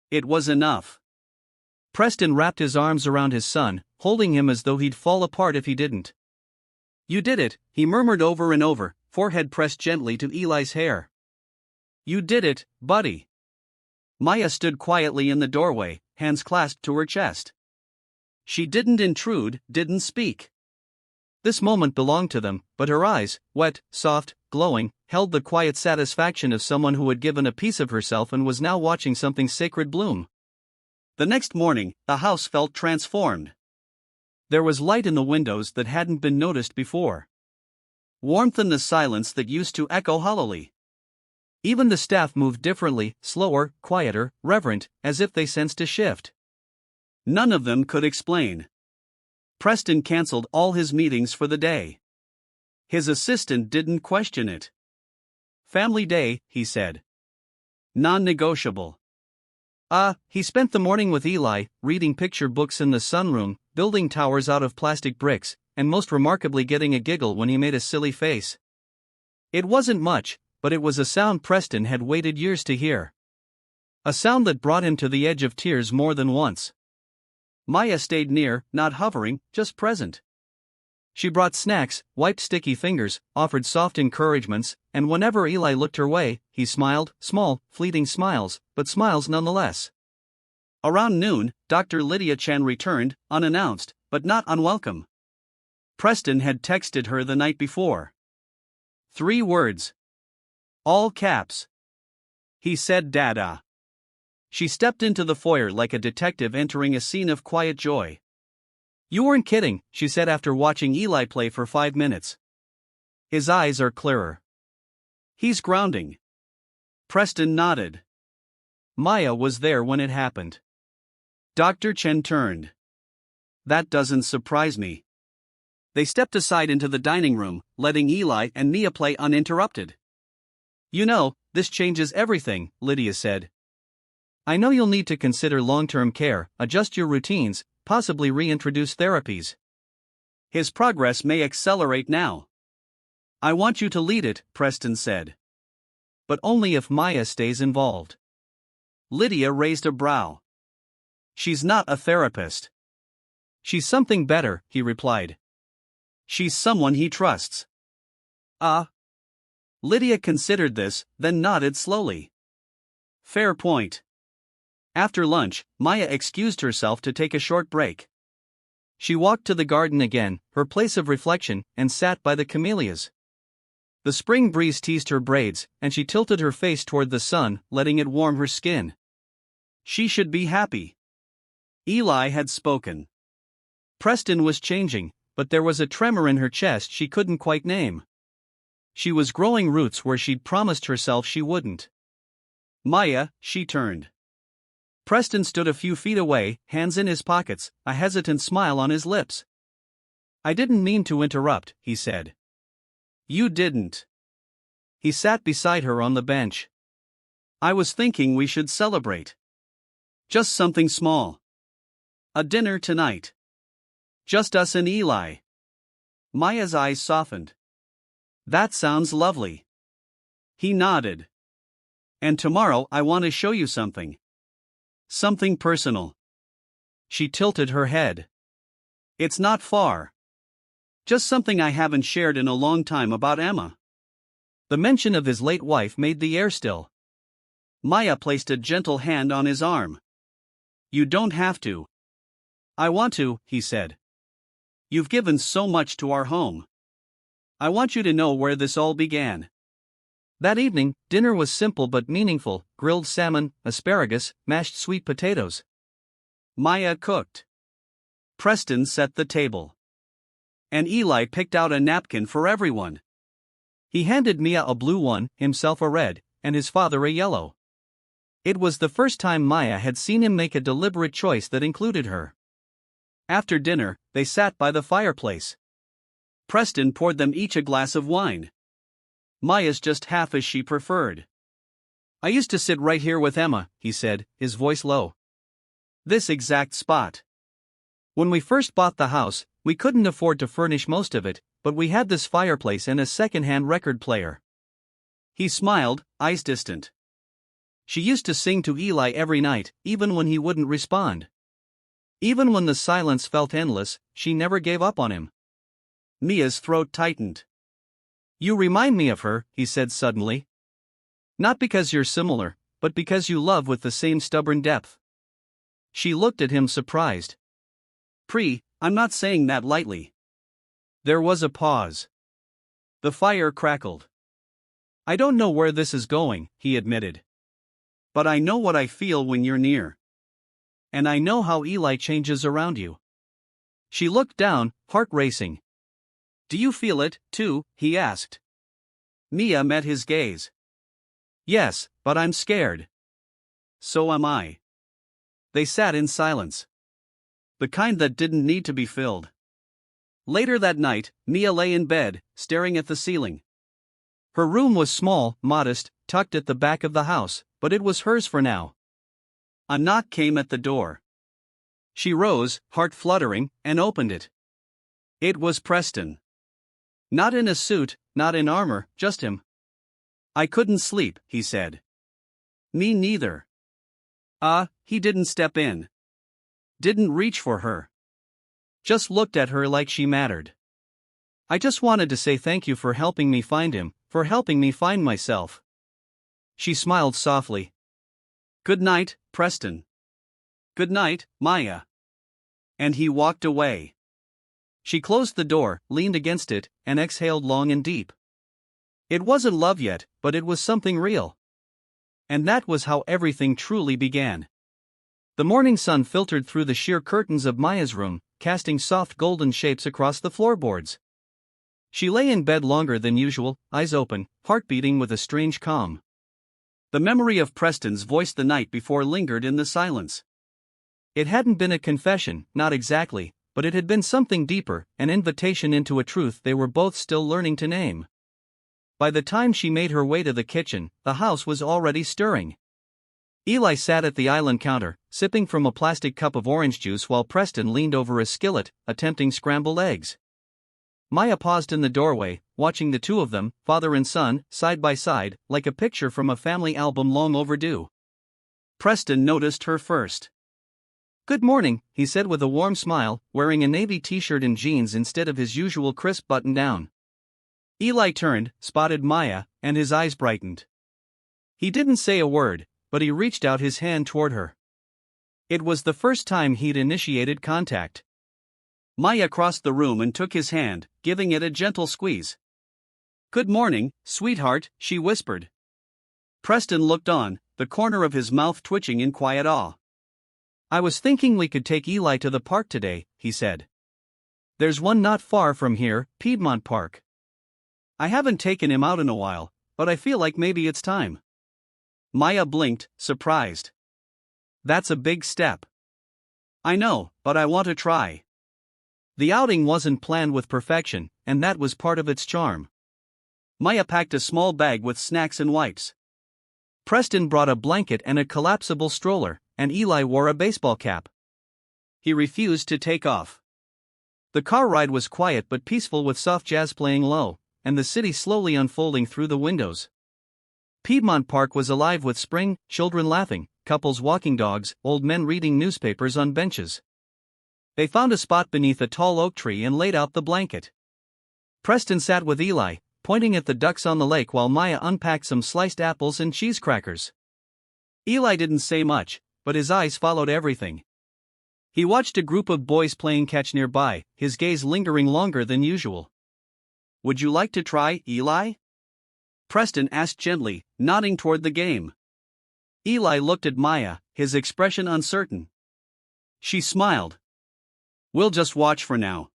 It was enough. Preston wrapped his arms around his son, holding him as though he'd fall apart if he didn't. "You did it," he murmured over and over, forehead pressed gently to Eli's hair. "You did it, buddy." Maya stood quietly in the doorway, hands clasped to her chest. She didn't intrude, didn't speak. This moment belonged to them, but her eyes, wet, soft, glowing, held the quiet satisfaction of someone who had given a piece of herself and was now watching something sacred bloom. The next morning, the house felt transformed. There was light in the windows that hadn't been noticed before. Warmth in the silence that used to echo hollowly. Even the staff moved differently, slower, quieter, reverent, as if they sensed a shift. None of them could explain. Preston canceled all his meetings for the day. His assistant didn't question it. "Family day," he said. "Non-negotiable." He spent the morning with Eli, reading picture books in the sunroom, building towers out of plastic bricks, and most remarkably getting a giggle when he made a silly face. It wasn't much, but it was a sound Preston had waited years to hear. A sound that brought him to the edge of tears more than once. Maya stayed near, not hovering, just present. She brought snacks, wiped sticky fingers, offered soft encouragements, and whenever Eli looked her way, he smiled, small, fleeting smiles, but smiles nonetheless. Around noon, Dr. Lydia Chan returned, unannounced, but not unwelcome. Preston had texted her the night before. 3 words. All caps. He said Dada. She stepped into the foyer like a detective entering a scene of quiet joy. "You weren't kidding," she said after watching Eli play for 5 minutes. "His eyes are clearer. He's grounding." Preston nodded. Maya was there when it happened. Dr. Chen turned. "That doesn't surprise me." They stepped aside into the dining room, letting Eli and Mia play uninterrupted. "You know, this changes everything," Lydia said. "I know you'll need to consider long-term care, adjust your routines, possibly reintroduce therapies. His progress may accelerate now." "I want you to lead it," Preston said. "But only if Maya stays involved." Lydia raised a brow. "She's not a therapist." "She's something better," he replied. "She's someone he trusts." Lydia considered this, then nodded slowly. "Fair point." After lunch, Maya excused herself to take a short break. She walked to the garden again, her place of reflection, and sat by the camellias. The spring breeze teased her braids, and she tilted her face toward the sun, letting it warm her skin. She should be happy. Eli had spoken. Preston was changing, but there was a tremor in her chest she couldn't quite name. She was growing roots where she'd promised herself she wouldn't. "Maya," she turned. Preston stood a few feet away, hands in his pockets, a hesitant smile on his lips. "I didn't mean to interrupt," he said. "You didn't." He sat beside her on the bench. "I was thinking we should celebrate. Just something small. A dinner tonight. Just us and Eli." Maya's eyes softened. "That sounds lovely." He nodded. "And tomorrow I want to show you something. Something personal." She tilted her head. "It's not far. Just something I haven't shared in a long time about Emma." The mention of his late wife made the air still. Maya placed a gentle hand on his arm. "You don't have to." "I want to," he said. "You've given so much to our home. I want you to know where this all began." That evening, dinner was simple but meaningful: grilled salmon, asparagus, mashed sweet potatoes. Maya cooked. Preston set the table. And Eli picked out a napkin for everyone. He handed Mia a blue one, himself a red, and his father a yellow. It was the first time Maya had seen him make a deliberate choice that included her. After dinner, they sat by the fireplace. Preston poured them each a glass of wine. Maya's just half as she preferred. I used to sit right here with Emma, he said, his voice low. This exact spot. When we first bought the house, we couldn't afford to furnish most of it, but we had this fireplace and a second-hand record player. He smiled, eyes distant. She used to sing to Eli every night, even when he wouldn't respond. Even when the silence felt endless, she never gave up on him. Mia's throat tightened. You remind me of her, he said suddenly. Not because you're similar, but because you love with the same stubborn depth. She looked at him surprised. I'm not saying that lightly. There was a pause. The fire crackled. I don't know where this is going, he admitted. But I know what I feel when you're near. And I know how Eli changes around you. She looked down, heart racing. Do you feel it, too? He asked. Mia met his gaze. Yes, but I'm scared. So am I. They sat in silence. The kind that didn't need to be filled. Later that night, Mia lay in bed, staring at the ceiling. Her room was small, modest, tucked at the back of the house, but it was hers for now. A knock came at the door. She rose, heart fluttering, and opened it. It was Preston. Not in a suit, not in armor, just him. I couldn't sleep, he said. Me neither. He didn't step in. Didn't reach for her. Just looked at her like she mattered. I just wanted to say thank you for helping me find him, for helping me find myself. She smiled softly. Good night, Preston. Good night, Maya. And he walked away. She closed the door, leaned against it, and exhaled long and deep. It wasn't love yet, but it was something real. And that was how everything truly began. The morning sun filtered through the sheer curtains of Maya's room, casting soft golden shapes across the floorboards. She lay in bed longer than usual, eyes open, heart beating with a strange calm. The memory of Preston's voice the night before lingered in the silence. It hadn't been a confession, not exactly, but it had been something deeper, an invitation into a truth they were both still learning to name. By the time she made her way to the kitchen, the house was already stirring. Eli sat at the island counter, sipping from a plastic cup of orange juice while Preston leaned over a skillet, attempting scrambled eggs. Maya paused in the doorway, watching the two of them, father and son, side by side, like a picture from a family album long overdue. Preston noticed her first. Good morning, he said with a warm smile, wearing a navy t-shirt and jeans instead of his usual crisp button-down. Eli turned, spotted Maya, and his eyes brightened. He didn't say a word, but he reached out his hand toward her. It was the first time he'd initiated contact. Maya crossed the room and took his hand, giving it a gentle squeeze. Good morning, sweetheart, she whispered. Preston looked on, the corner of his mouth twitching in quiet awe. I was thinking we could take Eli to the park today, he said. There's one not far from here, Piedmont Park. I haven't taken him out in a while, but I feel like maybe it's time. Maya blinked, surprised. That's a big step. I know, but I want to try. The outing wasn't planned with perfection, and that was part of its charm. Maya packed a small bag with snacks and wipes. Preston brought a blanket and a collapsible stroller, and Eli wore a baseball cap. He refused to take off. The car ride was quiet but peaceful with soft jazz playing low, and the city slowly unfolding through the windows. Piedmont Park was alive with spring, children laughing, couples walking dogs, old men reading newspapers on benches. They found a spot beneath a tall oak tree and laid out the blanket. Preston sat with Eli, pointing at the ducks on the lake while Maya unpacked some sliced apples and cheese crackers. Eli didn't say much, but his eyes followed everything. He watched a group of boys playing catch nearby, his gaze lingering longer than usual. Would you like to try, Eli? Preston asked gently, nodding toward the game. Eli looked at Maya, his expression uncertain. She smiled. We'll just watch for now.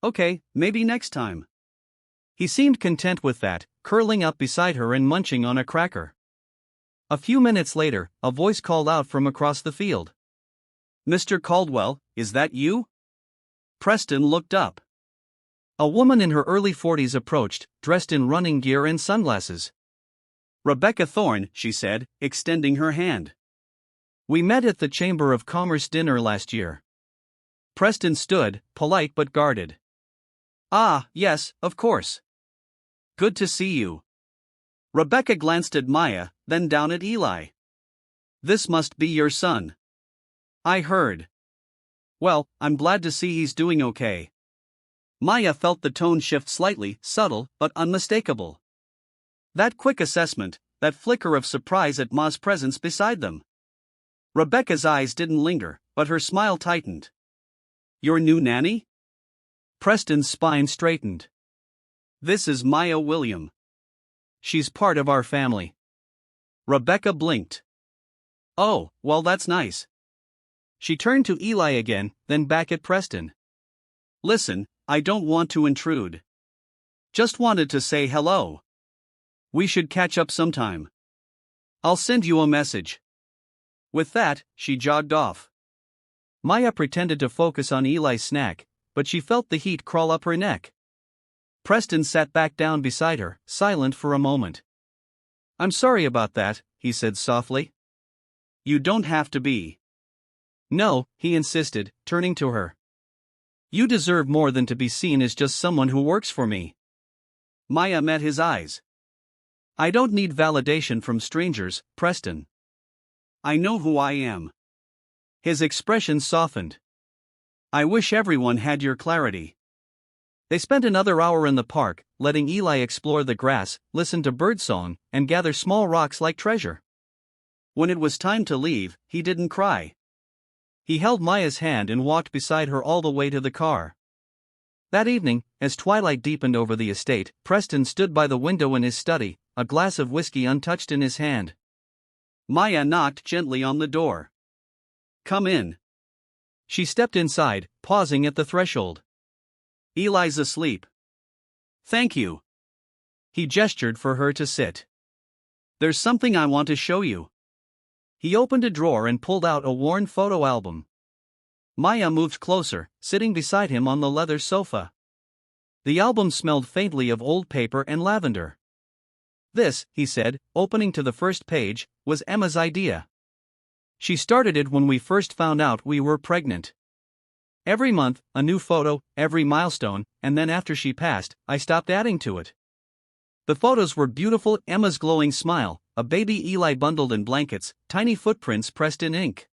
Okay, maybe next time. He seemed content with that, curling up beside her and munching on a cracker. A few minutes later, a voice called out from across the field. Mr. Caldwell, is that you? Preston looked up. A woman in her early 40s approached, dressed in running gear and sunglasses. "Rebecca Thorne," she said, extending her hand. "We met at the Chamber of Commerce dinner last year." Preston stood, polite but guarded. "Ah, yes, of course. Good to see you." Rebecca glanced at Maya, then down at Eli. "This must be your son. I heard. Well, I'm glad to see he's doing okay." Maya felt the tone shift slightly, subtle but unmistakable. That quick assessment, that flicker of surprise at Ma's presence beside them. Rebecca's eyes didn't linger, but her smile tightened. "Your new nanny?" Preston's spine straightened. "This is Maya William. She's part of our family." Rebecca blinked. "Oh, well, that's nice." She turned to Eli again, then back at Preston. "Listen, I don't want to intrude. Just wanted to say hello. We should catch up sometime. I'll send you a message." With that, she jogged off. Maya pretended to focus on Eli's snack, but she felt the heat crawl up her neck. Preston sat back down beside her, silent for a moment. "I'm sorry about that," he said softly. "You don't have to be." "No," he insisted, turning to her. "You deserve more than to be seen as just someone who works for me." Maya met his eyes. "I don't need validation from strangers, Preston. I know who I am." His expression softened. "I wish everyone had your clarity." They spent another hour in the park, letting Eli explore the grass, listen to birdsong, and gather small rocks like treasure. When it was time to leave, he didn't cry. He held Maya's hand and walked beside her all the way to the car. That evening, as twilight deepened over the estate, Preston stood by the window in his study, a glass of whiskey untouched in his hand. Maya knocked gently on the door. "Come in." She stepped inside, pausing at the threshold. "Eli's asleep." "Thank you." He gestured for her to sit. "There's something I want to show you." He opened a drawer and pulled out a worn photo album. Maya moved closer, sitting beside him on the leather sofa. The album smelled faintly of old paper and lavender. "This," he said, opening to the first page, "was Emma's idea. She started it when we first found out we were pregnant. Every month, a new photo, every milestone, and then after she passed, I stopped adding to it." The photos were beautiful: Emma's glowing smile, a baby Eli bundled in blankets, tiny footprints pressed in ink.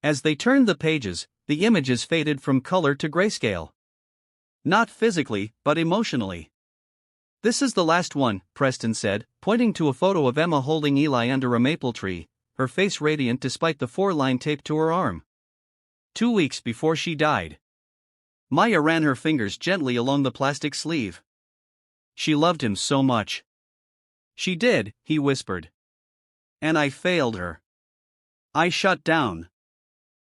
As they turned the pages, the images faded from color to grayscale. Not physically, but emotionally. "This is the last one," Preston said, pointing to a photo of Emma holding Eli under a maple tree, her face radiant despite the 4-line tape to her arm. 2 weeks before she died. Maya ran her fingers gently along the plastic sleeve. "She loved him so much." "She did," he whispered. "And I failed her. I shut down.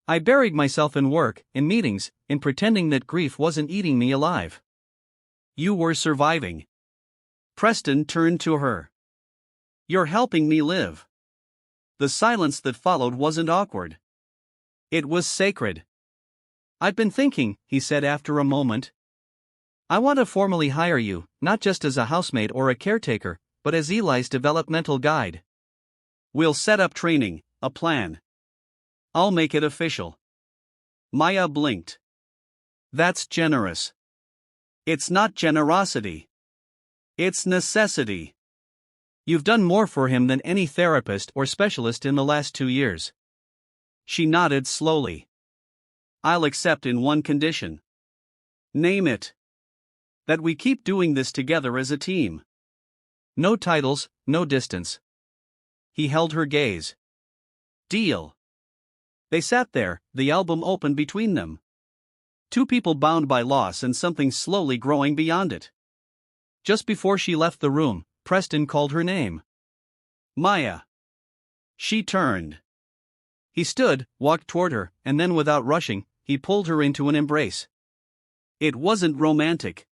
I buried myself in work, in meetings, in pretending that grief wasn't eating me alive. You were surviving." Preston turned to her. "You're helping me live." The silence that followed wasn't awkward. It was sacred. "I've been thinking," he said after a moment. "I want to formally hire you, not just as a housemaid or a caretaker, but as Eli's developmental guide. We'll set up training, a plan. I'll make it official." Maya blinked. "That's generous." "It's not generosity. It's necessity. You've done more for him than any therapist or specialist in the last 2 years." She nodded slowly. "I'll accept in one condition." "Name it." "That we keep doing this together as a team. No titles, no distance." He held her gaze. "Deal." They sat there, the album open between them. Two people bound by loss and something slowly growing beyond it. Just before she left the room, Preston called her name. "Maya." She turned. He stood, walked toward her, and then without rushing, he pulled her into an embrace. It wasn't romantic.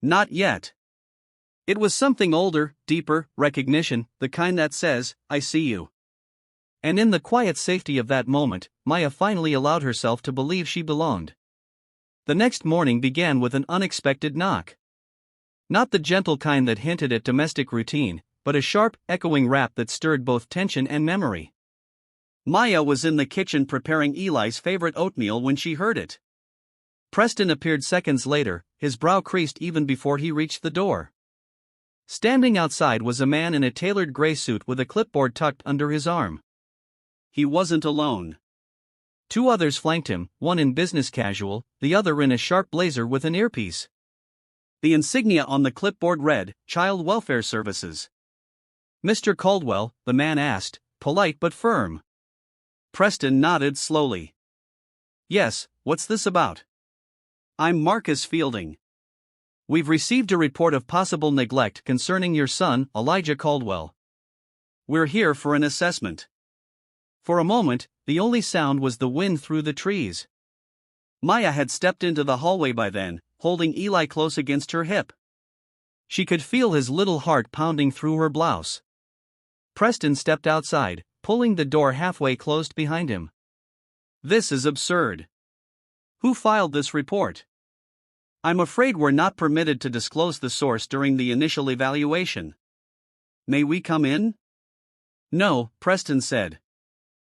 Not yet. It was something older, deeper, recognition, the kind that says, "I see you." And in the quiet safety of that moment, Maya finally allowed herself to believe she belonged. The next morning began with an unexpected knock. Not the gentle kind that hinted at domestic routine, but a sharp, echoing rap that stirred both tension and memory. Maya was in the kitchen preparing Eli's favorite oatmeal when she heard it. Preston appeared seconds later, his brow creased even before he reached the door. Standing outside was a man in a tailored gray suit with a clipboard tucked under his arm. He wasn't alone. Two others flanked him, one in business casual, the other in a sharp blazer with an earpiece. The insignia on the clipboard read, Child Welfare Services. "Mr. Caldwell?" the man asked, polite but firm. Preston nodded slowly. "Yes, what's this about?" "I'm Marcus Fielding. We've received a report of possible neglect concerning your son, Elijah Caldwell. We're here for an assessment." For a moment, the only sound was the wind through the trees. Maya had stepped into the hallway by then, holding Eli close against her hip. She could feel his little heart pounding through her blouse. Preston stepped outside, pulling the door halfway closed behind him. "This is absurd. Who filed this report?" "I'm afraid we're not permitted to disclose the source during the initial evaluation." "May we come in?" "No," Preston said.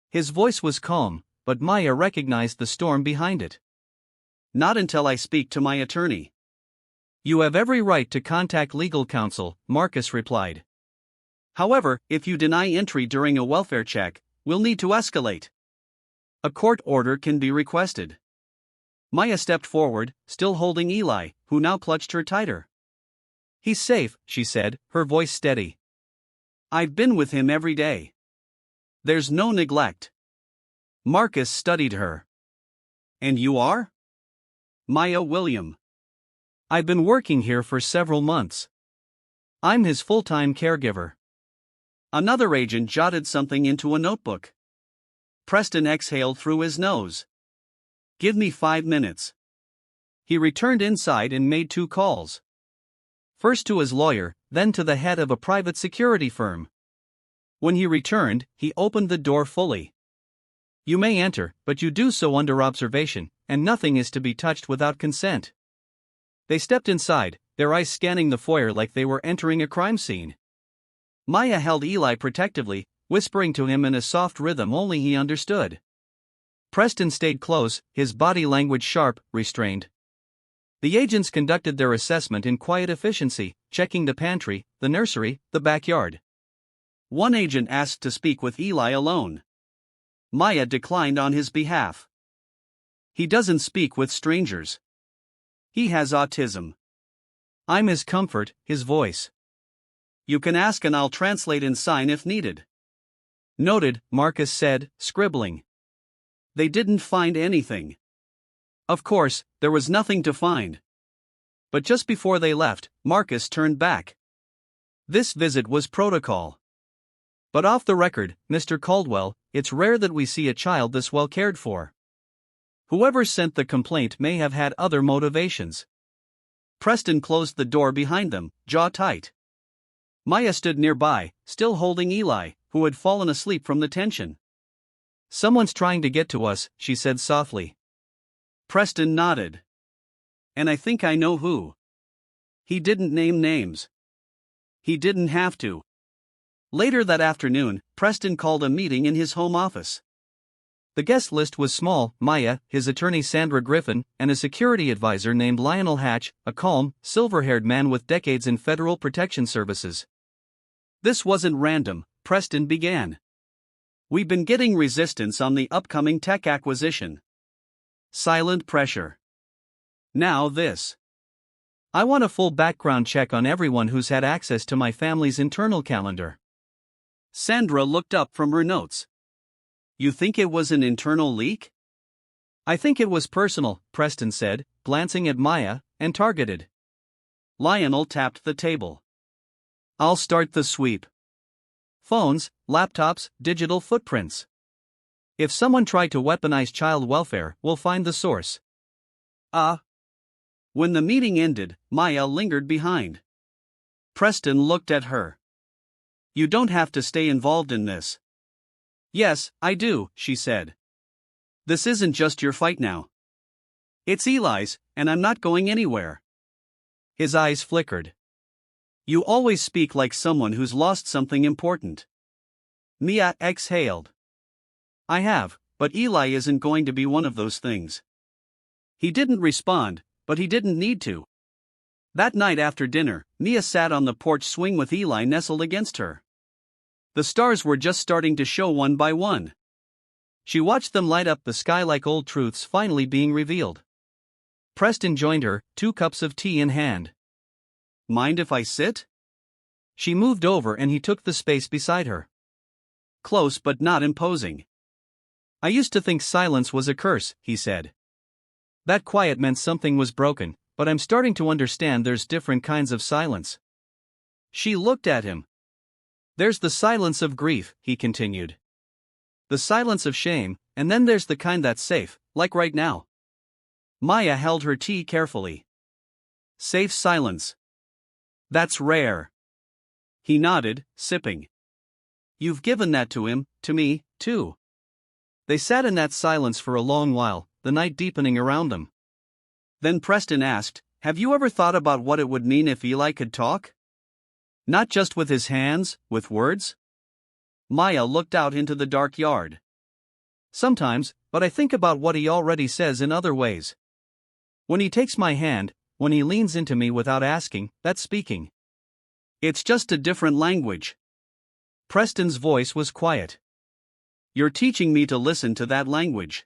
His voice was calm, but Maya recognized the storm behind it. "Not until I speak to my attorney." "You have every right to contact legal counsel," Marcus replied. "However, if you deny entry during a welfare check, we'll need to escalate. A court order can be requested." Maya stepped forward, still holding Eli, who now clutched her tighter. "He's safe," she said, her voice steady. "I've been with him every day. There's no neglect." Marcus studied her. "And you are?" "Maya William. I've been working here for several months. I'm his full-time caregiver." Another agent jotted something into a notebook. Preston exhaled through his nose. "Give me 5 minutes." He returned inside and made 2 calls. First to his lawyer, then to the head of a private security firm. When he returned, he opened the door fully. "You may enter, but you do so under observation, and nothing is to be touched without consent." They stepped inside, their eyes scanning the foyer like they were entering a crime scene. Maya held Eli protectively, whispering to him in a soft rhythm only he understood. Preston stayed close, his body language sharp, restrained. The agents conducted their assessment in quiet efficiency, checking the pantry, the nursery, the backyard. One agent asked to speak with Eli alone. Maya declined on his behalf. "He doesn't speak with strangers. He has autism." "I'm his comfort," his voice. "You can ask and I'll translate and sign if needed." "Noted," Marcus said, scribbling. They didn't find anything. Of course, there was nothing to find. But just before they left, Marcus turned back. "This visit was protocol. But off the record, Mr. Caldwell, it's rare that we see a child this well cared for. Whoever sent the complaint may have had other motivations." Preston closed the door behind them, jaw tight. Maya stood nearby, still holding Eli, who had fallen asleep from the tension. "Someone's trying to get to us," she said softly. Preston nodded. "And I think I know who." He didn't name names. He didn't have to. Later that afternoon, Preston called a meeting in his home office. The guest list was small: Maya, his attorney Sandra Griffin, and a security advisor named Lionel Hatch, a calm, silver-haired man with decades in federal protection services. "This wasn't random," Preston began. "We've been getting resistance on the upcoming tech acquisition. Silent pressure. Now this. I want a full background check on everyone who's had access to my family's internal calendar." Sandra looked up from her notes. "You think it was an internal leak?" "I think it was personal," Preston said, glancing at Maya, and targeted. Lionel tapped the table. "I'll start the sweep. Phones, laptops, digital footprints. If someone tried to weaponize child welfare, we'll find the source." When the meeting ended, Maya lingered behind. Preston looked at her. "You don't have to stay involved in this." "Yes, I do," she said. "This isn't just your fight now. It's Eli's, and I'm not going anywhere. His eyes flickered. You always speak like someone who's lost something important. Mia exhaled. I have, but Eli isn't going to be one of those things. He didn't respond, but he didn't need to. That night after dinner, Mia sat on the porch swing with Eli nestled against her. The stars were just starting to show one by one. She watched them light up the sky like old truths finally being revealed. Preston joined her, 2 cups of tea in hand. Mind if I sit? She moved over and he took the space beside her. Close but not imposing. I used to think silence was a curse, he said. That quiet meant something was broken, but I'm starting to understand there's different kinds of silence. She looked at him. There's the silence of grief, he continued. The silence of shame, and then there's the kind that's safe, like right now. Maya held her tea carefully. Safe silence. That's rare. He nodded, sipping. You've given that to him, to me, too. They sat in that silence for a long while, the night deepening around them. Then Preston asked, have you ever thought about what it would mean if Eli could talk? Not just with his hands, with words? Maya looked out into the dark yard. Sometimes, but I think about what he already says in other ways. When he takes my hand, when he leans into me without asking, that's speaking. It's just a different language. Preston's voice was quiet. You're teaching me to listen to that language.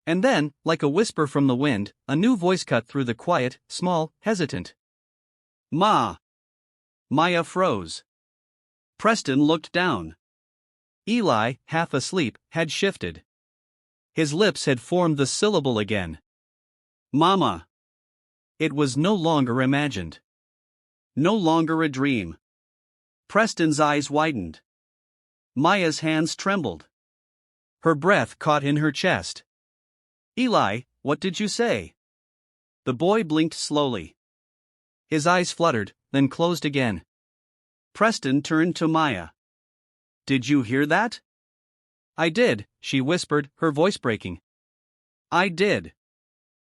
And then, like a whisper from the wind, a new voice cut through the quiet, small, hesitant. Ma. Maya froze. Preston looked down. Eli, half asleep, had shifted. His lips had formed the syllable again. Mama. It was no longer imagined. No longer a dream. Preston's eyes widened. Maya's hands trembled. Her breath caught in her chest. Eli, what did you say? The boy blinked slowly. His eyes fluttered, then closed again. Preston turned to Maya. Did you hear that? I did, she whispered, her voice breaking. I did.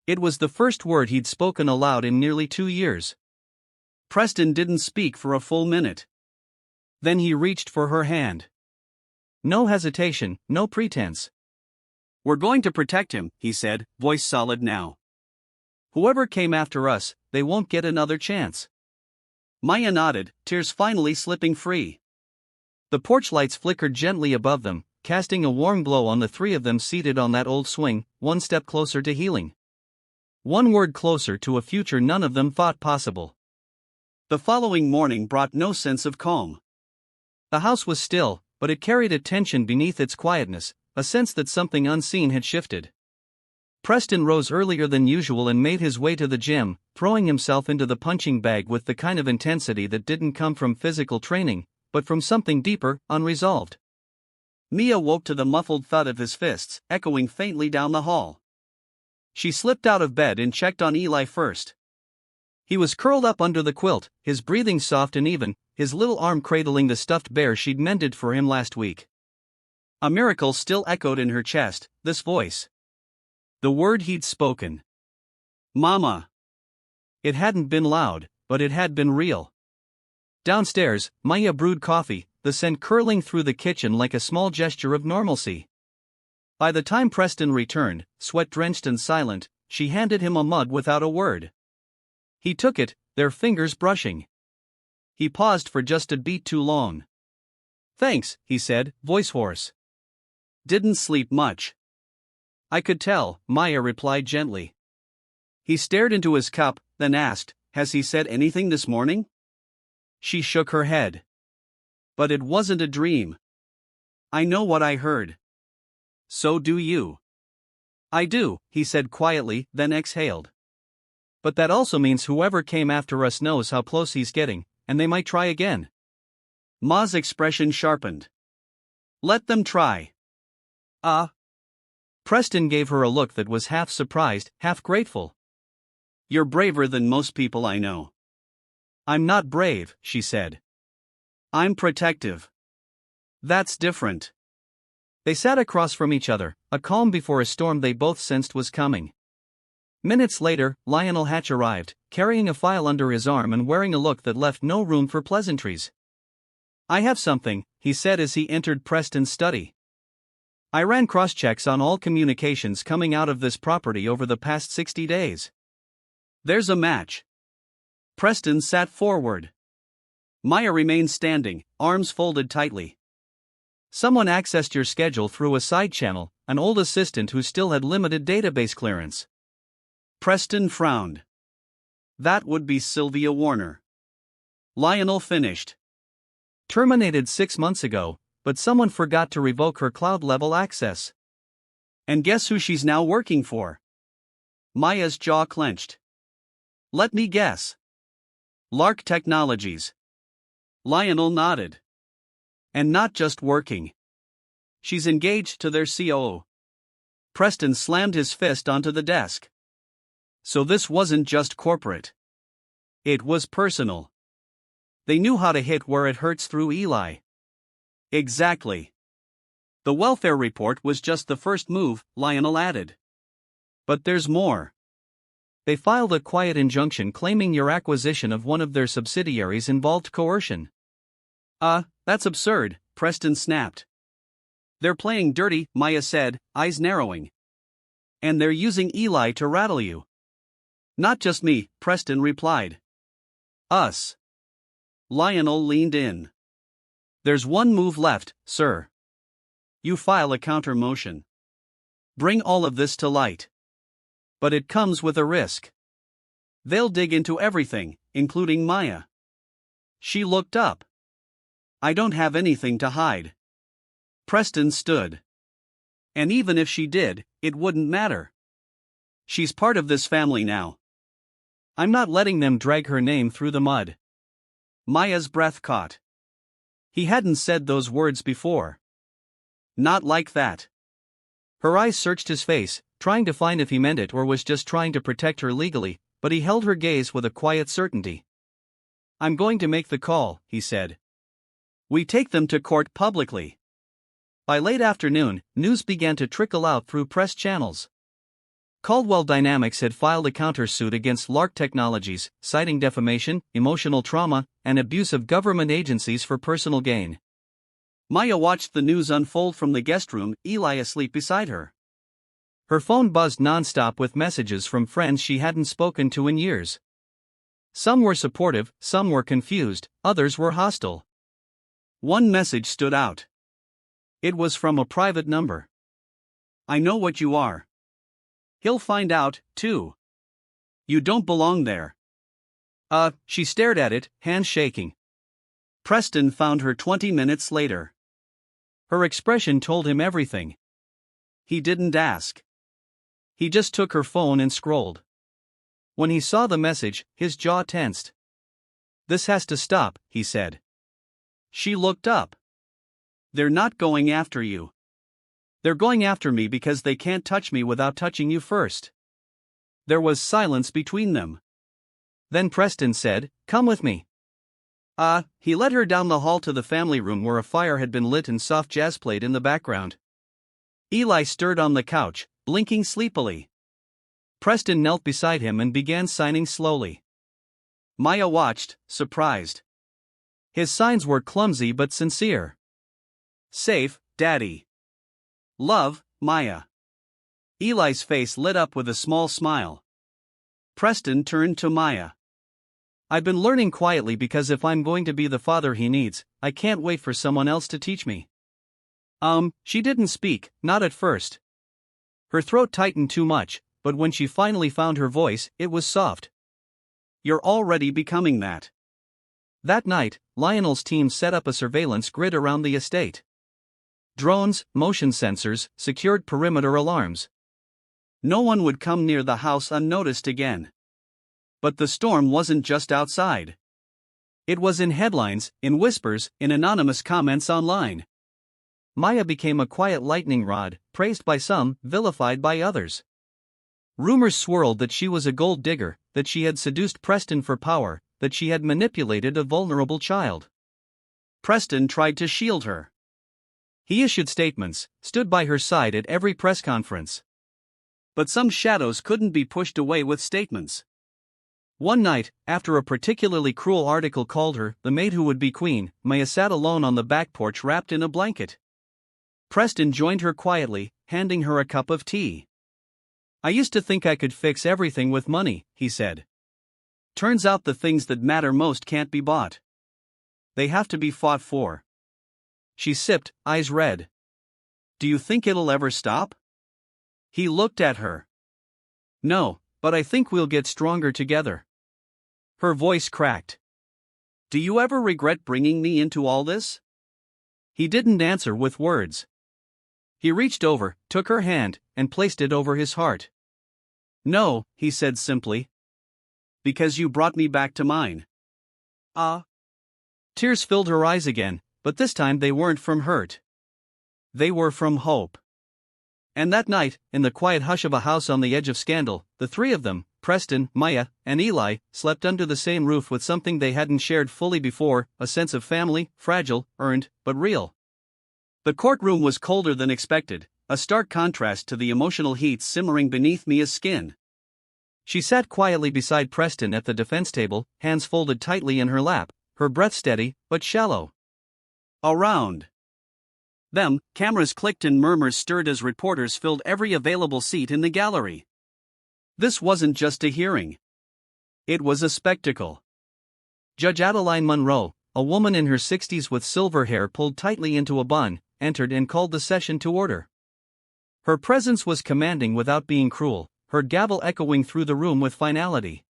It was the first word he'd spoken aloud in nearly 2 years. Preston didn't speak for a full minute. Then he reached for her hand. No hesitation, no pretense. We're going to protect him, he said, voice solid now. Whoever came after us, they won't get another chance. Maya nodded, tears finally slipping free. The porch lights flickered gently above them, casting a warm glow on the 3 of them seated on that old swing, one step closer to healing. One word closer to a future none of them thought possible. The following morning brought no sense of calm. The house was still, but it carried a tension beneath its quietness, a sense that something unseen had shifted. Preston rose earlier than usual and made his way to the gym, throwing himself into the punching bag with the kind of intensity that didn't come from physical training, but from something deeper, unresolved. Mia woke to the muffled thud of his fists, echoing faintly down the hall. She slipped out of bed and checked on Eli first. He was curled up under the quilt, his breathing soft and even, his little arm cradling the stuffed bear she'd mended for him last week. A miracle still echoed in her chest, this voice. The word he'd spoken. Mama. It hadn't been loud, but it had been real. Downstairs, Maya brewed coffee, the scent curling through the kitchen like a small gesture of normalcy. By the time Preston returned, sweat-drenched and silent, she handed him a mug without a word. He took it, their fingers brushing. He paused for just a beat too long. Thanks, he said, voice hoarse. Didn't sleep much. I could tell, Maya replied gently. He stared into his cup, then asked, has he said anything this morning? She shook her head. But it wasn't a dream. I know what I heard. So do you. I do, he said quietly, then exhaled. But that also means whoever came after us knows how close he's getting, and they might try again. Ma's expression sharpened. Let them try. Preston gave her a look that was half surprised, half grateful. You're braver than most people I know. I'm not brave, she said. I'm protective. That's different. They sat across from each other, a calm before a storm they both sensed was coming. Minutes later, Lionel Hatch arrived, carrying a file under his arm and wearing a look that left no room for pleasantries. "I have something," he said as he entered Preston's study. "I ran cross-checks on all communications coming out of this property over the past 60 days. There's a match." Preston sat forward. Maya remained standing, arms folded tightly. "Someone accessed your schedule through a side channel, an old assistant who still had limited database clearance." Preston frowned. "That would be Sylvia Warner." Lionel finished. "Terminated 6 months ago, but someone forgot to revoke her cloud-level access. And guess who she's now working for?" Maya's jaw clenched. "Let me guess. Lark Technologies." Lionel nodded. "And not just working. She's engaged to their COO." Preston slammed his fist onto the desk. So this wasn't just corporate. It was personal. They knew how to hit where it hurts through Eli. Exactly. The welfare report was just the first move, Lionel added. But there's more. They filed a quiet injunction claiming your acquisition of one of their subsidiaries involved coercion. That's absurd, Preston snapped. "They're playing dirty," Maya said, eyes narrowing. "And they're using Eli to rattle you." "Not just me," Preston replied. "Us." Lionel leaned in. "There's one move left, sir. You file a counter motion. Bring all of this to light. But it comes with a risk. They'll dig into everything, including Maya." She looked up. "I don't have anything to hide." Preston stood. "And even if she did, it wouldn't matter. She's part of this family now. I'm not letting them drag her name through the mud." Maya's breath caught. He hadn't said those words before. Not like that. Her eyes searched his face, trying to find if he meant it or was just trying to protect her legally, but he held her gaze with a quiet certainty. "I'm going to make the call," he said. "We take them to court publicly." By late afternoon, news began to trickle out through press channels. Caldwell Dynamics had filed a countersuit against Lark Technologies, citing defamation, emotional trauma, and abuse of government agencies for personal gain. Maya watched the news unfold from the guest room, Eli asleep beside her. Her phone buzzed nonstop with messages from friends she hadn't spoken to in years. Some were supportive, some were confused, others were hostile. One message stood out. It was from a private number. "I know what you are. He'll find out, too. You don't belong there." She stared at it, hands shaking. Preston found her 20 minutes later. Her expression told him everything. He didn't ask. He just took her phone and scrolled. When he saw the message, his jaw tensed. "This has to stop," he said. She looked up. "They're not going after you. They're going after me because they can't touch me without touching you first." There was silence between them. Then Preston said, "Come with me." He led her down the hall to the family room where a fire had been lit and soft jazz played in the background. Eli stirred on the couch, blinking sleepily. Preston knelt beside him and began signing slowly. Maya watched, surprised. His signs were clumsy but sincere. "Safe, Daddy. Love, Maya." Eli's face lit up with a small smile. Preston turned to Maya. "I've been learning quietly because if I'm going to be the father he needs, I can't wait for someone else to teach me." She didn't speak, not at first. Her throat tightened too much, but when she finally found her voice, it was soft. "You're already becoming that." That night, Lionel's team set up a surveillance grid around the estate. Drones, motion sensors, secured perimeter alarms. No one would come near the house unnoticed again. But the storm wasn't just outside. It was in headlines, in whispers, in anonymous comments online. Maya became a quiet lightning rod, praised by some, vilified by others. Rumors swirled that she was a gold digger, that she had seduced Preston for power, that she had manipulated a vulnerable child. Preston tried to shield her. He issued statements, stood by her side at every press conference. But some shadows couldn't be pushed away with statements. One night, after a particularly cruel article called her the maid who would be queen, Maya sat alone on the back porch wrapped in a blanket. Preston joined her quietly, handing her a cup of tea. "I used to think I could fix everything with money," he said. "Turns out the things that matter most can't be bought. They have to be fought for." She sipped, eyes red. "Do you think it'll ever stop?" He looked at her. "No, but I think we'll get stronger together." Her voice cracked. "Do you ever regret bringing me into all this?" He didn't answer with words. He reached over, took her hand, and placed it over his heart. "No," he said simply. "Because you brought me back to mine." Tears filled her eyes again, but this time they weren't from hurt. They were from hope. And that night, in the quiet hush of a house on the edge of scandal, the three of them, Preston, Maya, and Eli, slept under the same roof with something they hadn't shared fully before, a sense of family, fragile, earned, but real. The courtroom was colder than expected, a stark contrast to the emotional heat simmering beneath Mia's skin. She sat quietly beside Preston at the defense table, hands folded tightly in her lap, her breath steady, but shallow. Around them, cameras clicked and murmurs stirred as reporters filled every available seat in the gallery. This wasn't just a hearing. It was a spectacle. Judge Adeline Monroe, a woman in her 60s with silver hair pulled tightly into a bun, entered and called the session to order. Her presence was commanding without being cruel, her gavel echoing through the room with finality.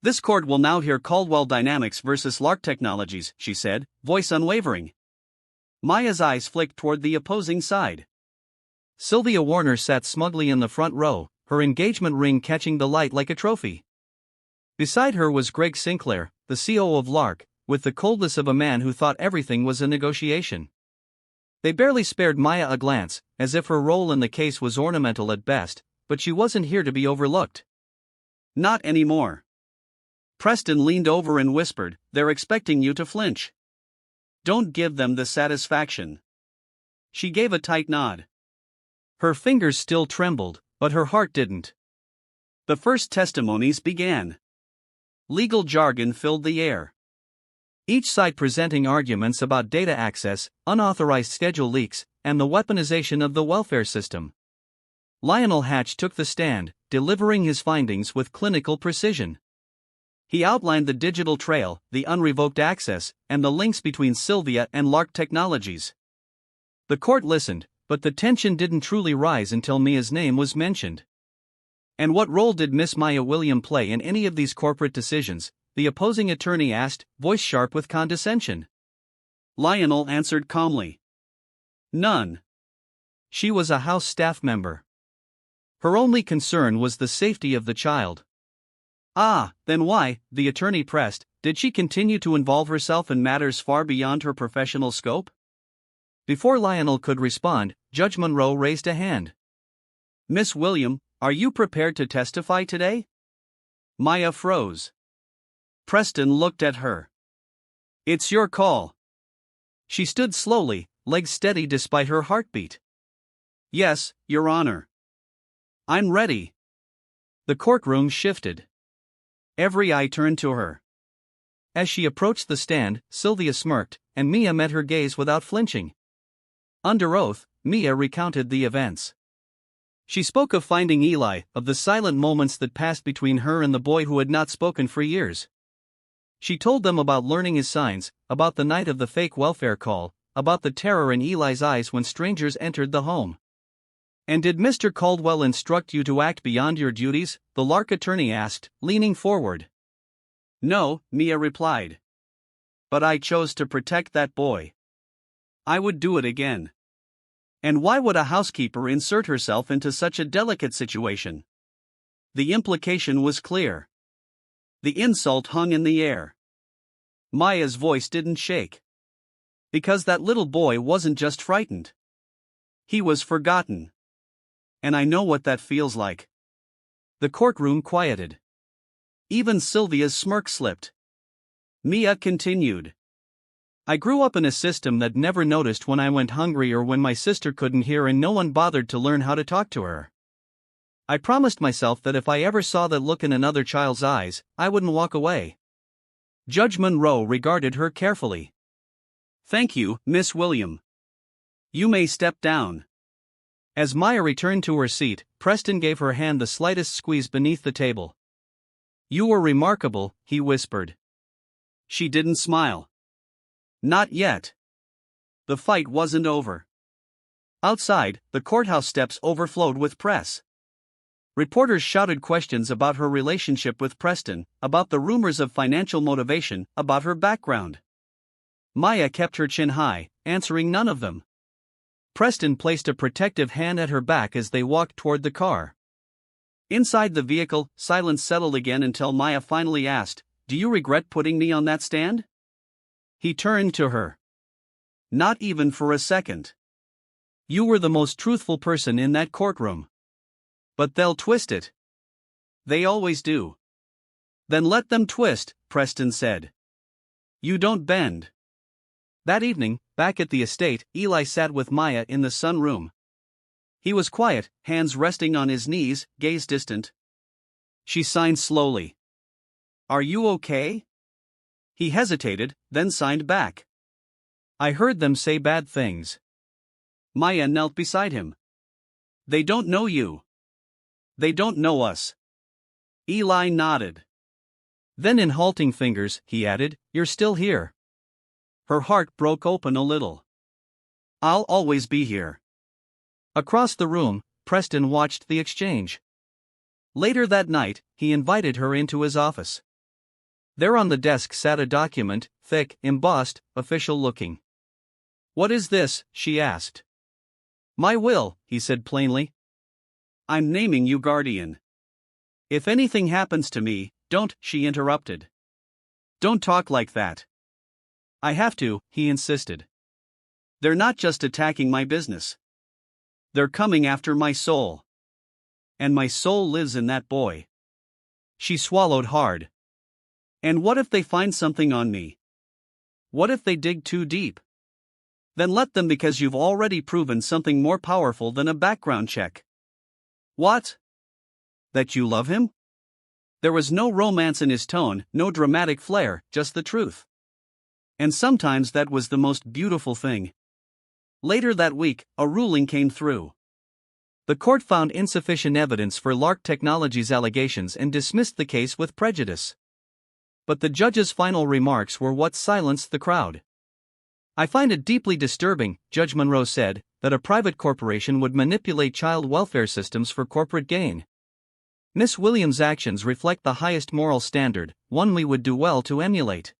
"This court will now hear Caldwell Dynamics versus Lark Technologies," she said, voice unwavering. Maya's eyes flicked toward the opposing side. Sylvia Warner sat smugly in the front row, her engagement ring catching the light like a trophy. Beside her was Greg Sinclair, the CEO of Lark, with the coldness of a man who thought everything was a negotiation. They barely spared Maya a glance, as if her role in the case was ornamental at best, but she wasn't here to be overlooked. "Not anymore." Preston leaned over and whispered, "They're expecting you to flinch. Don't give them the satisfaction." She gave a tight nod. Her fingers still trembled, but her heart didn't. The first testimonies began. Legal jargon filled the air. Each side presenting arguments about data access, unauthorized schedule leaks, and the weaponization of the welfare system. Lionel Hatch took the stand, delivering his findings with clinical precision. He outlined the digital trail, the unrevoked access, and the links between Sylvia and Lark Technologies. The court listened, but the tension didn't truly rise until Mia's name was mentioned. "And what role did Miss Maya William play in any of these corporate decisions?" the opposing attorney asked, voice sharp with condescension. Lionel answered calmly. "None. She was a House staff member. Her only concern was the safety of the child." "Ah, then why," the attorney pressed, "did she continue to involve herself in matters far beyond her professional scope?" Before Lionel could respond, Judge Monroe raised a hand. "Miss William, are you prepared to testify today?" Maya froze. Preston looked at her. "It's your call." She stood slowly, legs steady despite her heartbeat. "Yes, Your Honor. I'm ready." The courtroom shifted. Every eye turned to her. As she approached the stand, Sylvia smirked, and Mia met her gaze without flinching. Under oath, Mia recounted the events. She spoke of finding Eli, of the silent moments that passed between her and the boy who had not spoken for years. She told them about learning his signs, about the night of the fake welfare call, about the terror in Eli's eyes when strangers entered the home. "And did Mr. Caldwell instruct you to act beyond your duties?" the Lark attorney asked, leaning forward. "No," Mia replied. "But I chose to protect that boy. I would do it again." And why would a housekeeper insert herself into such a delicate situation? The implication was clear. The insult hung in the air. Maya's voice didn't shake. "Because that little boy wasn't just frightened. He was forgotten. And I know what that feels like." The courtroom quieted. Even Sylvia's smirk slipped. Mia continued. "I grew up in a system that never noticed when I went hungry or when my sister couldn't hear, and no one bothered to learn how to talk to her. I promised myself that if I ever saw that look in another child's eyes, I wouldn't walk away. Judge Monroe regarded her carefully. Thank you, Miss William. You may step down. As Maya returned to her seat, Preston gave her hand the slightest squeeze beneath the table. You were remarkable, he whispered. She didn't smile. Not yet. The fight wasn't over. Outside, the courthouse steps overflowed with press. Reporters shouted questions about her relationship with Preston, about the rumors of financial motivation, about her background. Maya kept her chin high, answering none of them. Preston placed a protective hand at her back as they walked toward the car. Inside the vehicle, silence settled again until Maya finally asked, "Do you regret putting me on that stand?" He turned to her. Not even for a second. You were the most truthful person in that courtroom. But they'll twist it. They always do. Then let them twist, Preston said. You don't bend. That evening, back at the estate, Eli sat with Maya in the sunroom. He was quiet, hands resting on his knees, gaze distant. She signed slowly. Are you okay? He hesitated, then signed back. I heard them say bad things. Maya knelt beside him. They don't know you. They don't know us. Eli nodded. Then in halting fingers, he added, You're still here. Her heart broke open a little. I'll always be here. Across the room, Preston watched the exchange. Later that night, he invited her into his office. There on the desk sat a document, thick, embossed, official-looking. What is this? She asked. My will, he said plainly. I'm naming you guardian. If anything happens to me, don't, she interrupted. Don't talk like that. I have to, he insisted. They're not just attacking my business. They're coming after my soul. And my soul lives in that boy. She swallowed hard. And what if they find something on me? What if they dig too deep? Then let them, because you've already proven something more powerful than a background check. What? That you love him? There was no romance in his tone, no dramatic flair, just the truth. And sometimes that was the most beautiful thing. Later that week, a ruling came through. The court found insufficient evidence for Lark Technologies' allegations and dismissed the case with prejudice. But the judge's final remarks were what silenced the crowd. I find it deeply disturbing, Judge Monroe said, that a private corporation would manipulate child welfare systems for corporate gain. Miss Williams' actions reflect the highest moral standard, one we would do well to emulate.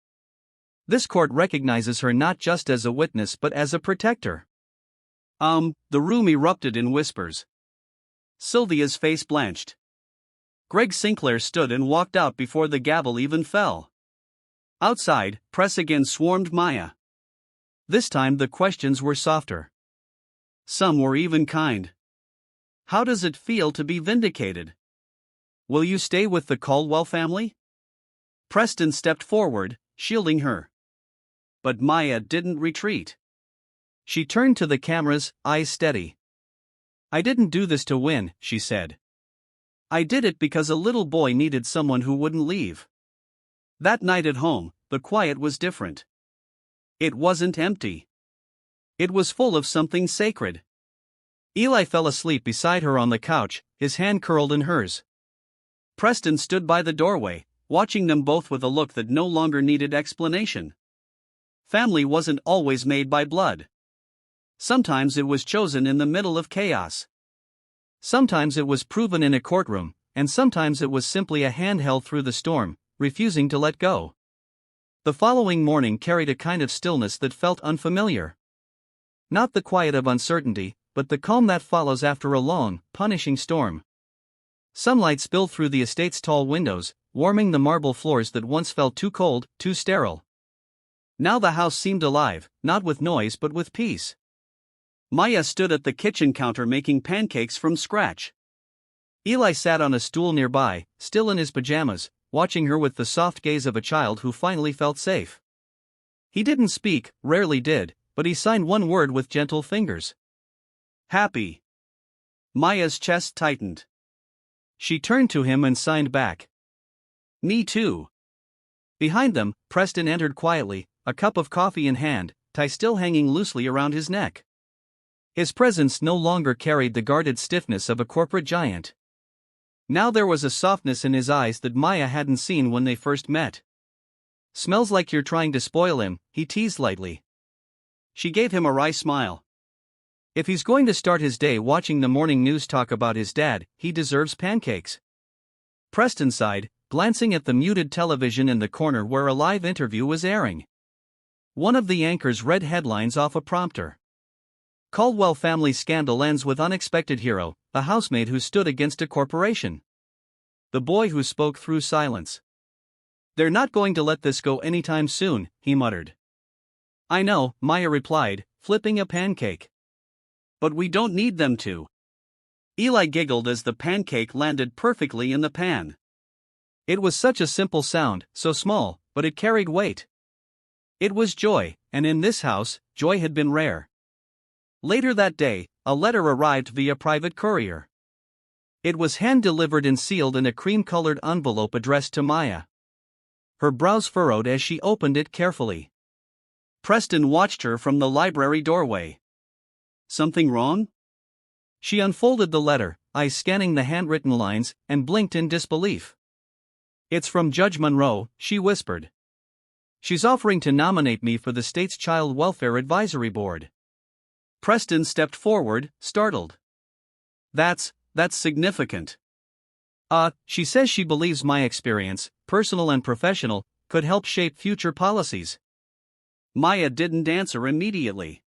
This court recognizes her not just as a witness but as a protector. The room erupted in whispers. Sylvia's face blanched. Greg Sinclair stood and walked out before the gavel even fell. Outside, press again swarmed Maya. This time the questions were softer. Some were even kind. How does it feel to be vindicated? Will you stay with the Caldwell family? Preston stepped forward, shielding her. But Maya didn't retreat. She turned to the cameras, eyes steady. I didn't do this to win, she said. I did it because a little boy needed someone who wouldn't leave. That night at home, the quiet was different. It wasn't empty. It was full of something sacred. Eli fell asleep beside her on the couch, his hand curled in hers. Preston stood by the doorway, watching them both with a look that no longer needed explanation. Family wasn't always made by blood. Sometimes it was chosen in the middle of chaos. Sometimes it was proven in a courtroom, and sometimes it was simply a hand held through the storm, refusing to let go. The following morning carried a kind of stillness that felt unfamiliar. Not the quiet of uncertainty, but the calm that follows after a long, punishing storm. Sunlight spilled through the estate's tall windows, warming the marble floors that once felt too cold, too sterile. Now the house seemed alive, not with noise but with peace. Maya stood at the kitchen counter making pancakes from scratch. Eli sat on a stool nearby, still in his pajamas, watching her with the soft gaze of a child who finally felt safe. He didn't speak, rarely did, but he signed one word with gentle fingers. Happy. Maya's chest tightened. She turned to him and signed back. Me too. Behind them, Preston entered quietly, a cup of coffee in hand, tie still hanging loosely around his neck. His presence no longer carried the guarded stiffness of a corporate giant. Now there was a softness in his eyes that Maya hadn't seen when they first met. Smells like you're trying to spoil him, he teased lightly. She gave him a wry smile. If he's going to start his day watching the morning news talk about his dad, he deserves pancakes. Preston sighed, glancing at the muted television in the corner where a live interview was airing. One of the anchors read headlines off a prompter. Caldwell family scandal ends with unexpected hero, a housemaid who stood against a corporation. The boy who spoke through silence. They're not going to let this go anytime soon, he muttered. I know, Maya replied, flipping a pancake. But we don't need them to. Eli giggled as the pancake landed perfectly in the pan. It was such a simple sound, so small, but it carried weight. It was joy, and in this house, joy had been rare. Later that day, a letter arrived via private courier. It was hand-delivered and sealed in a cream-colored envelope addressed to Maya. Her brows furrowed as she opened it carefully. Preston watched her from the library doorway. Something wrong? She unfolded the letter, eyes scanning the handwritten lines, and blinked in disbelief. It's from Judge Monroe, she whispered. She's offering to nominate me for the state's Child Welfare Advisory Board. Preston stepped forward, startled. That's significant. She says she believes my experience, personal and professional, could help shape future policies. Maya didn't answer immediately.